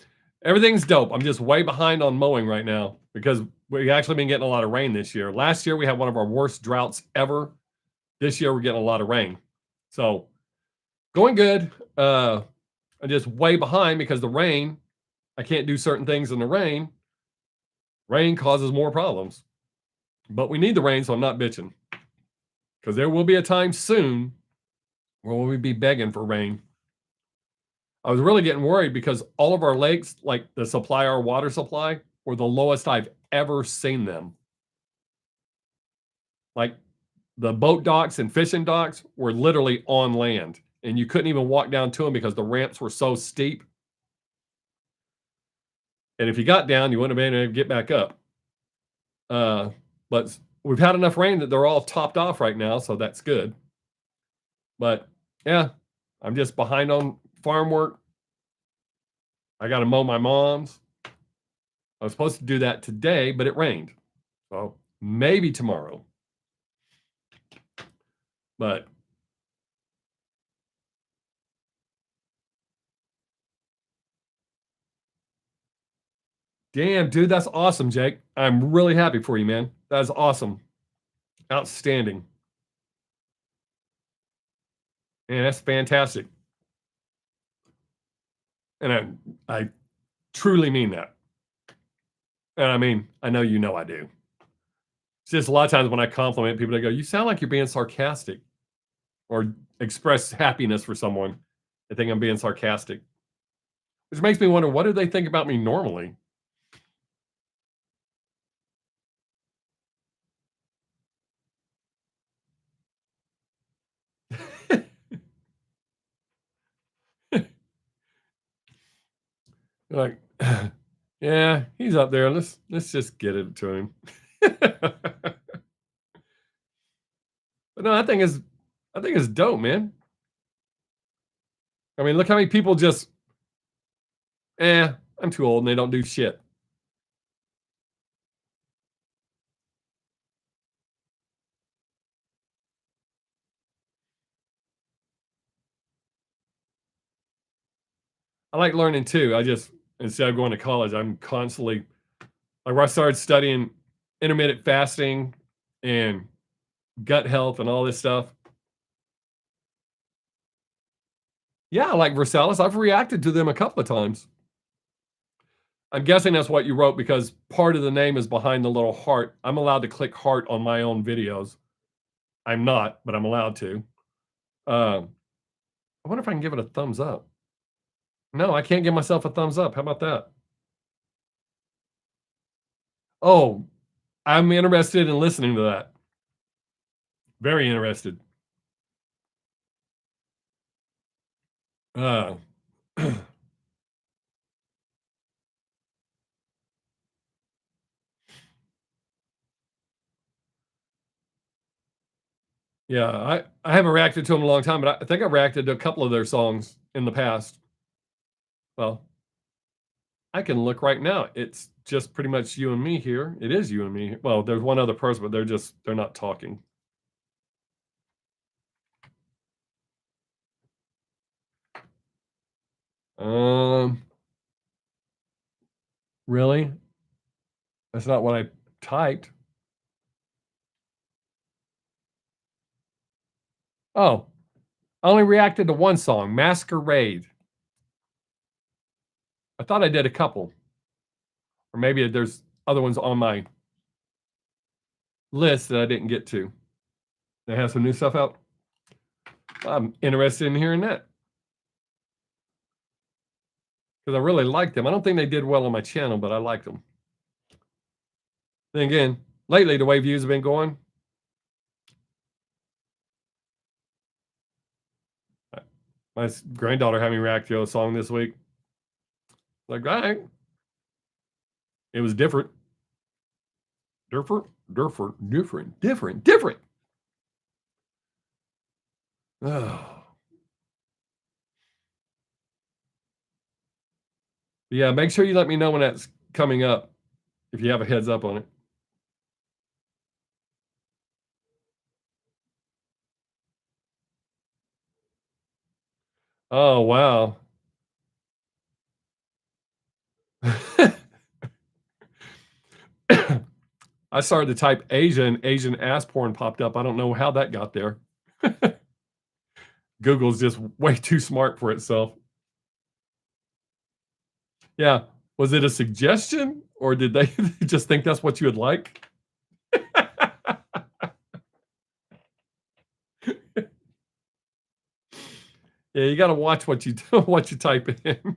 everything's dope. I'm just way behind on mowing right now because we actually been getting a lot of rain this year. Last year we had one of our worst droughts ever. This year we're getting a lot of rain, so going good. I'm just way behind because the rain. I can't do certain things in the rain. Rain causes more problems, but we need the rain, so I'm not bitching because there will be a time soon where we'll be begging for rain. I was really getting worried because all of our lakes, like the supply, our water supply, were the lowest I've ever seen them. Like the boat docks and fishing docks were literally on land, and you couldn't even walk down to them because the ramps were so steep. And if you got down, you wouldn't have been able to get back up. But we've had enough rain that they're all topped off right now, so that's good. But yeah, I'm just behind on farm work. I got to mow my mom's. I was supposed to do that today, but it rained. So maybe tomorrow. But damn, dude, that's awesome, Jake. I'm really happy for you, man. That is awesome. Outstanding. Man, that's fantastic. And I truly mean that. And I mean, I know you know I do. It's just a lot of times when I compliment people, they go, "You sound like you're being sarcastic," or express happiness for someone. They think I'm being sarcastic, which makes me wonder, what do they think about me normally? Like, yeah, he's up there. Let's just get it to him. But no, I think it's dope, man. I mean, look how many people just, I'm too old and they don't do shit. I like learning too. I just instead of going to college, I'm constantly like where I started studying intermittent fasting and gut health and all this stuff. Yeah, I like Versalis. I've reacted to them a couple of times. I'm guessing that's what you wrote because part of the name is behind the little heart. I'm allowed to click heart on my own videos. I'm not, but I'm allowed to. Um, I wonder if I can give it a thumbs up. No, I can't give myself a thumbs up. How about that? Oh, I'm interested in listening to that. Very interested. Uh, yeah, I haven't reacted to them in a long time, but I think I reacted to a couple of their songs in the past. Well, I can look right now. It's just pretty much you and me here. It is you and me. Well, there's one other person, but they're not talking. Um, really? That's not what I typed. Oh, I only reacted to one song, Masquerade. I thought I did a couple, or maybe there's other ones on my list that I didn't get to. They have some new stuff out. I'm interested in hearing that because I really liked them. I don't think they did well on my channel, but I liked them. Then again, lately the way views have been going, my granddaughter had me react to a song this week. Like, all right, it was different, different. Oh. Yeah, make sure you let me know when that's coming up if you have a heads up on it. Oh, wow. I started to type Asia and Asian ass porn popped up. I don't know how that got there. Google's just way too smart for itself. Yeah. Was it a suggestion or did they just think that's what you would like? Yeah, you gotta watch what you what you type in.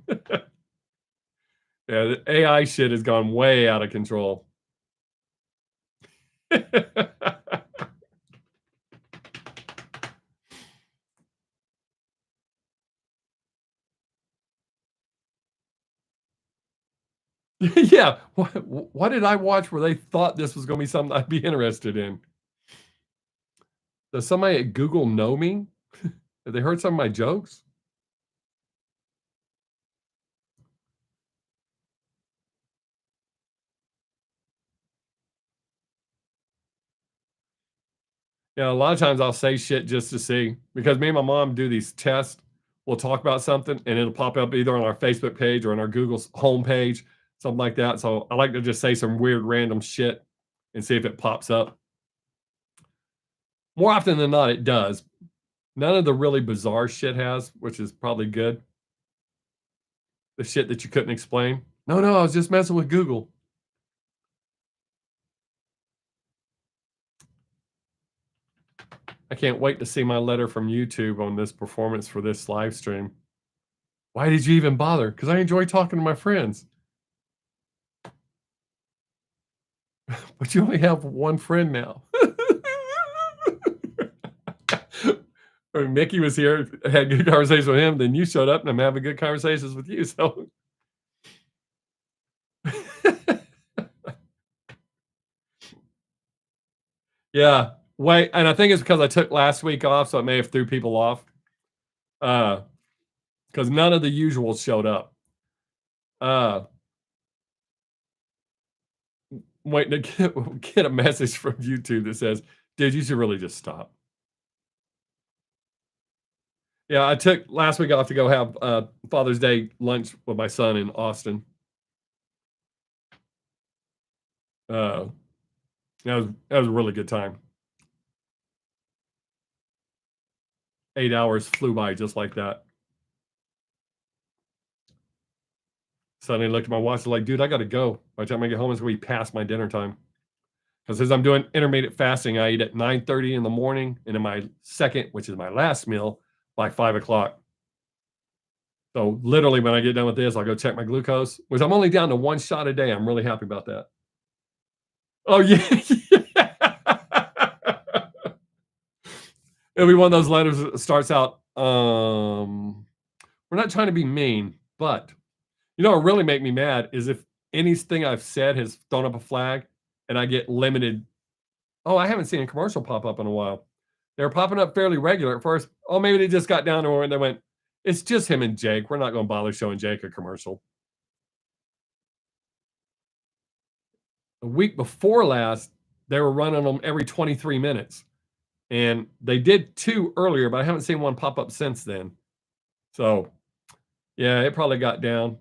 Yeah, the AI shit has gone way out of control. Yeah, what did I watch where they thought this was gonna be something I'd be interested in? Does somebody at Google know me? Have they heard some of my jokes? Yeah, a lot of times I'll say shit just to see because me and my mom do these tests. We'll talk about something and it'll pop up either on our Facebook page or on our Google's homepage, something like that. So I like to just say some weird random shit and see if it pops up. More often than not, it does. None of the really bizarre shit has, which is probably good. The shit that you couldn't explain. No, no, I was just messing with Google. I can't wait to see my letter from YouTube on this performance for this live stream. Why did you even bother? Because I enjoy talking to my friends. But you only have one friend now. Or Mickey was here, had good conversations with him, then you showed up and I'm having good conversations with you. So yeah. Wait, and I think it's because I took last week off, so it may have threw people off. Because none of the usuals showed up. Uh waiting to get a message from YouTube that says, dude, you should really just stop. Yeah, I took last week off to go have Father's Day lunch with my son in Austin. Uh, that was a really good time. 8 hours flew by just like that. Suddenly looked at my watch, like, dude, I got to go. By the time I get home, it's going to be past my dinner time. Because as I'm doing intermittent fasting, I eat at 9:30 in the morning, and then my second, which is my last meal, by 5 o'clock. So literally, when I get done with this, I'll go check my glucose, which I'm only down to 1 shot a day. I'm really happy about that. Oh yeah, it'll be one of those letters that starts out. We're not trying to be mean, but what really make me mad is if anything I've said has thrown up a flag, and I get limited. Oh, I haven't seen a commercial pop up in a while. They were popping up fairly regular at first. Oh, maybe they just got down to where they went, it's just him and Jake. We're not going to bother showing Jake a commercial. The week before last, they were running them every 23 minutes. And they did 2 earlier, but I haven't seen one pop up since then. So, yeah, it probably got down.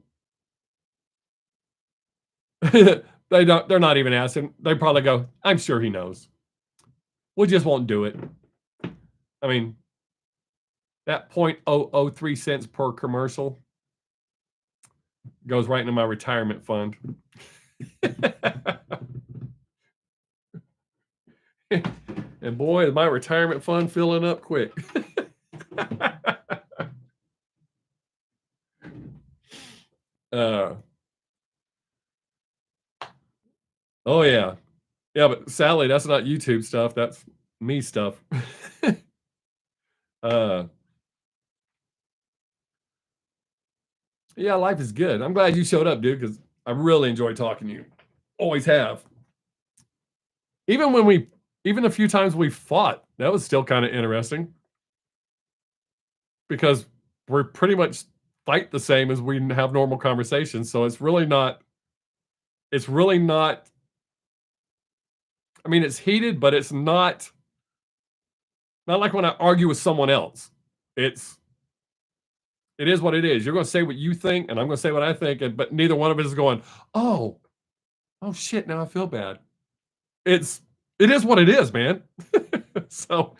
They're not even asking. They probably go, I'm sure he knows. We just won't do it. I mean, that 0.003 cents per commercial goes right into my retirement fund. And boy, is my retirement fund filling up quick. Oh yeah. Yeah, but sadly, that's not YouTube stuff. That's me stuff. Yeah, life is good. I'm glad you showed up, dude, because I really enjoy talking to you. Always have. Even a few times we fought, that was still kind of interesting. Because we're pretty much fight the same as we have normal conversations. So it's really not. I mean, it's heated, but it's not like when I argue with someone else. It is what it is. You're going to say what you think, and I'm going to say what I think, but neither one of us is going, oh shit, now I feel bad. It is what it is, man. So,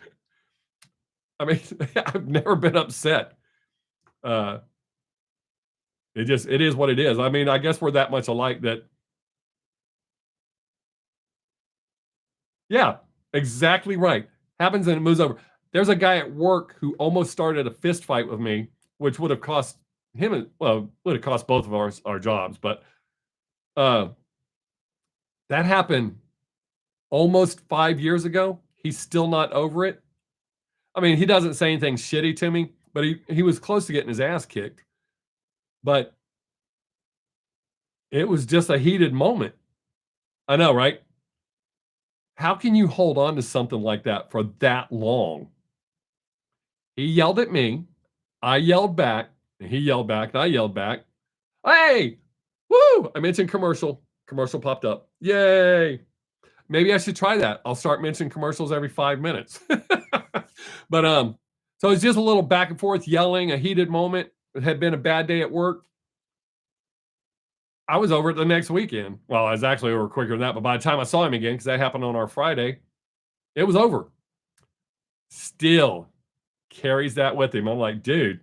I mean, I've never been upset. It is what it is. I mean, I guess we're that much alike that. Yeah, exactly right. Happens and it moves over. There's a guy at work who almost started a fist fight with me, which would have cost him, would have cost both of our jobs. But that happened almost 5 years ago. He's still not over it. I mean, he doesn't say anything shitty to me, but he was close to getting his ass kicked. But it was just a heated moment. I know, right? How can you hold on to something like that for that long? He yelled at me. I yelled back. And he yelled back. And I yelled back. Hey, woo! I mentioned commercial. Commercial popped up. Yay. Maybe I should try that. I'll start mentioning commercials every 5 minutes. But so it's just a little back and forth yelling, a heated moment. It had been a bad day at work. I was over it the next weekend. Well, I was actually over quicker than that, but by the time I saw him again, because that happened on our Friday, it was over. Still carries that with him. I'm like, dude.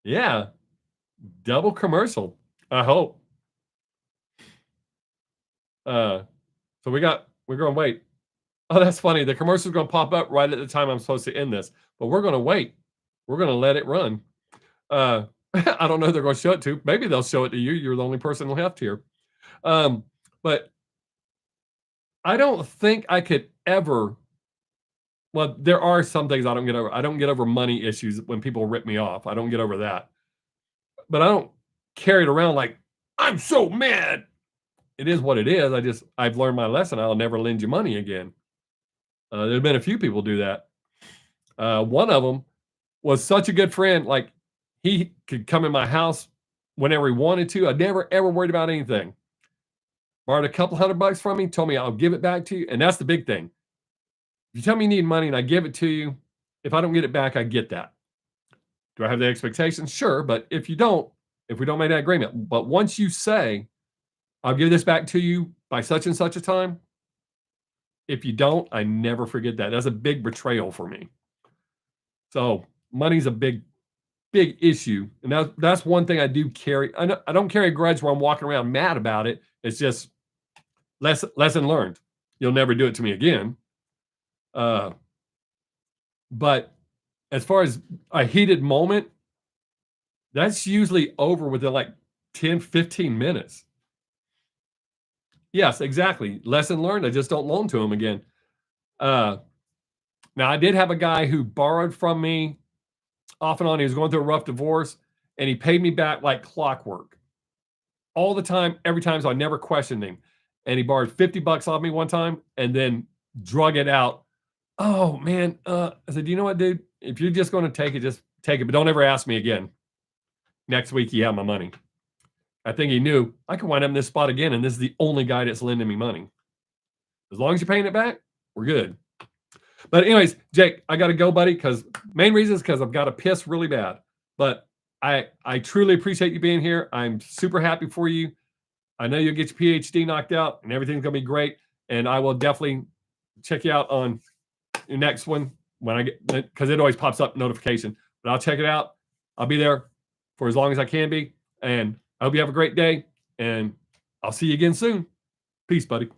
Yeah. Double commercial. I hope. So we're going to wait. Oh, that's funny. The commercial's going to pop up right at the time I'm supposed to end this, but we're going to wait. We're going to let it run. I don't know who they're going to show it to. Maybe they'll show it to you. You're the only person left here. But I don't think I could ever. Well, there are some things I don't get over. I don't get over money issues when people rip me off. I don't get over that. But I don't carry it around like, I'm so mad. It is what it is. I've learned my lesson. I'll never lend you money again. There have been a few people do that. One of them was such a good friend. Like, he could come in my house whenever he wanted to. I never, ever worried about anything. Borrowed a couple $100 from me, told me I'll give it back to you. And that's the big thing. If you tell me you need money and I give it to you, If I don't get it back, I get that. Do I have the expectation? Sure. But if we don't make that agreement, but once you say, I'll give this back to you by such and such a time, if you don't, I never forget that. That's a big betrayal for me. So money's a big issue. And that's one thing I do carry. I don't carry a grudge where I'm walking around mad about it. It's just lesson learned. You'll never do it to me again. But as far as a heated moment, that's usually over within like 10, 15 minutes. Yes, exactly. Lesson learned. I just don't loan to him again. Now, I did have a guy who borrowed from me off and on. He was going through a rough divorce, and he paid me back like clockwork all the time, every time. So I never questioned him. And he borrowed $50 off me one time and then drug it out. Oh, man. I said, you know what, dude? If you're just going to take it, just take it. But don't ever ask me again. Next week, you have my money. I think he knew I could wind up in this spot again, and this is the only guy that's lending me money. As long as you're paying it back, we're good. But anyways, Jake, I got to go, buddy, because main reason is because I've got to piss really bad. But I truly appreciate you being here. I'm super happy for you. I know you'll get your PhD knocked out, and everything's going to be great. And I will definitely check you out on your next one when I get, because it always pops up notification. But I'll check it out. I'll be there for as long as I can be. And I hope you have a great day, and I'll see you again soon. Peace, buddy.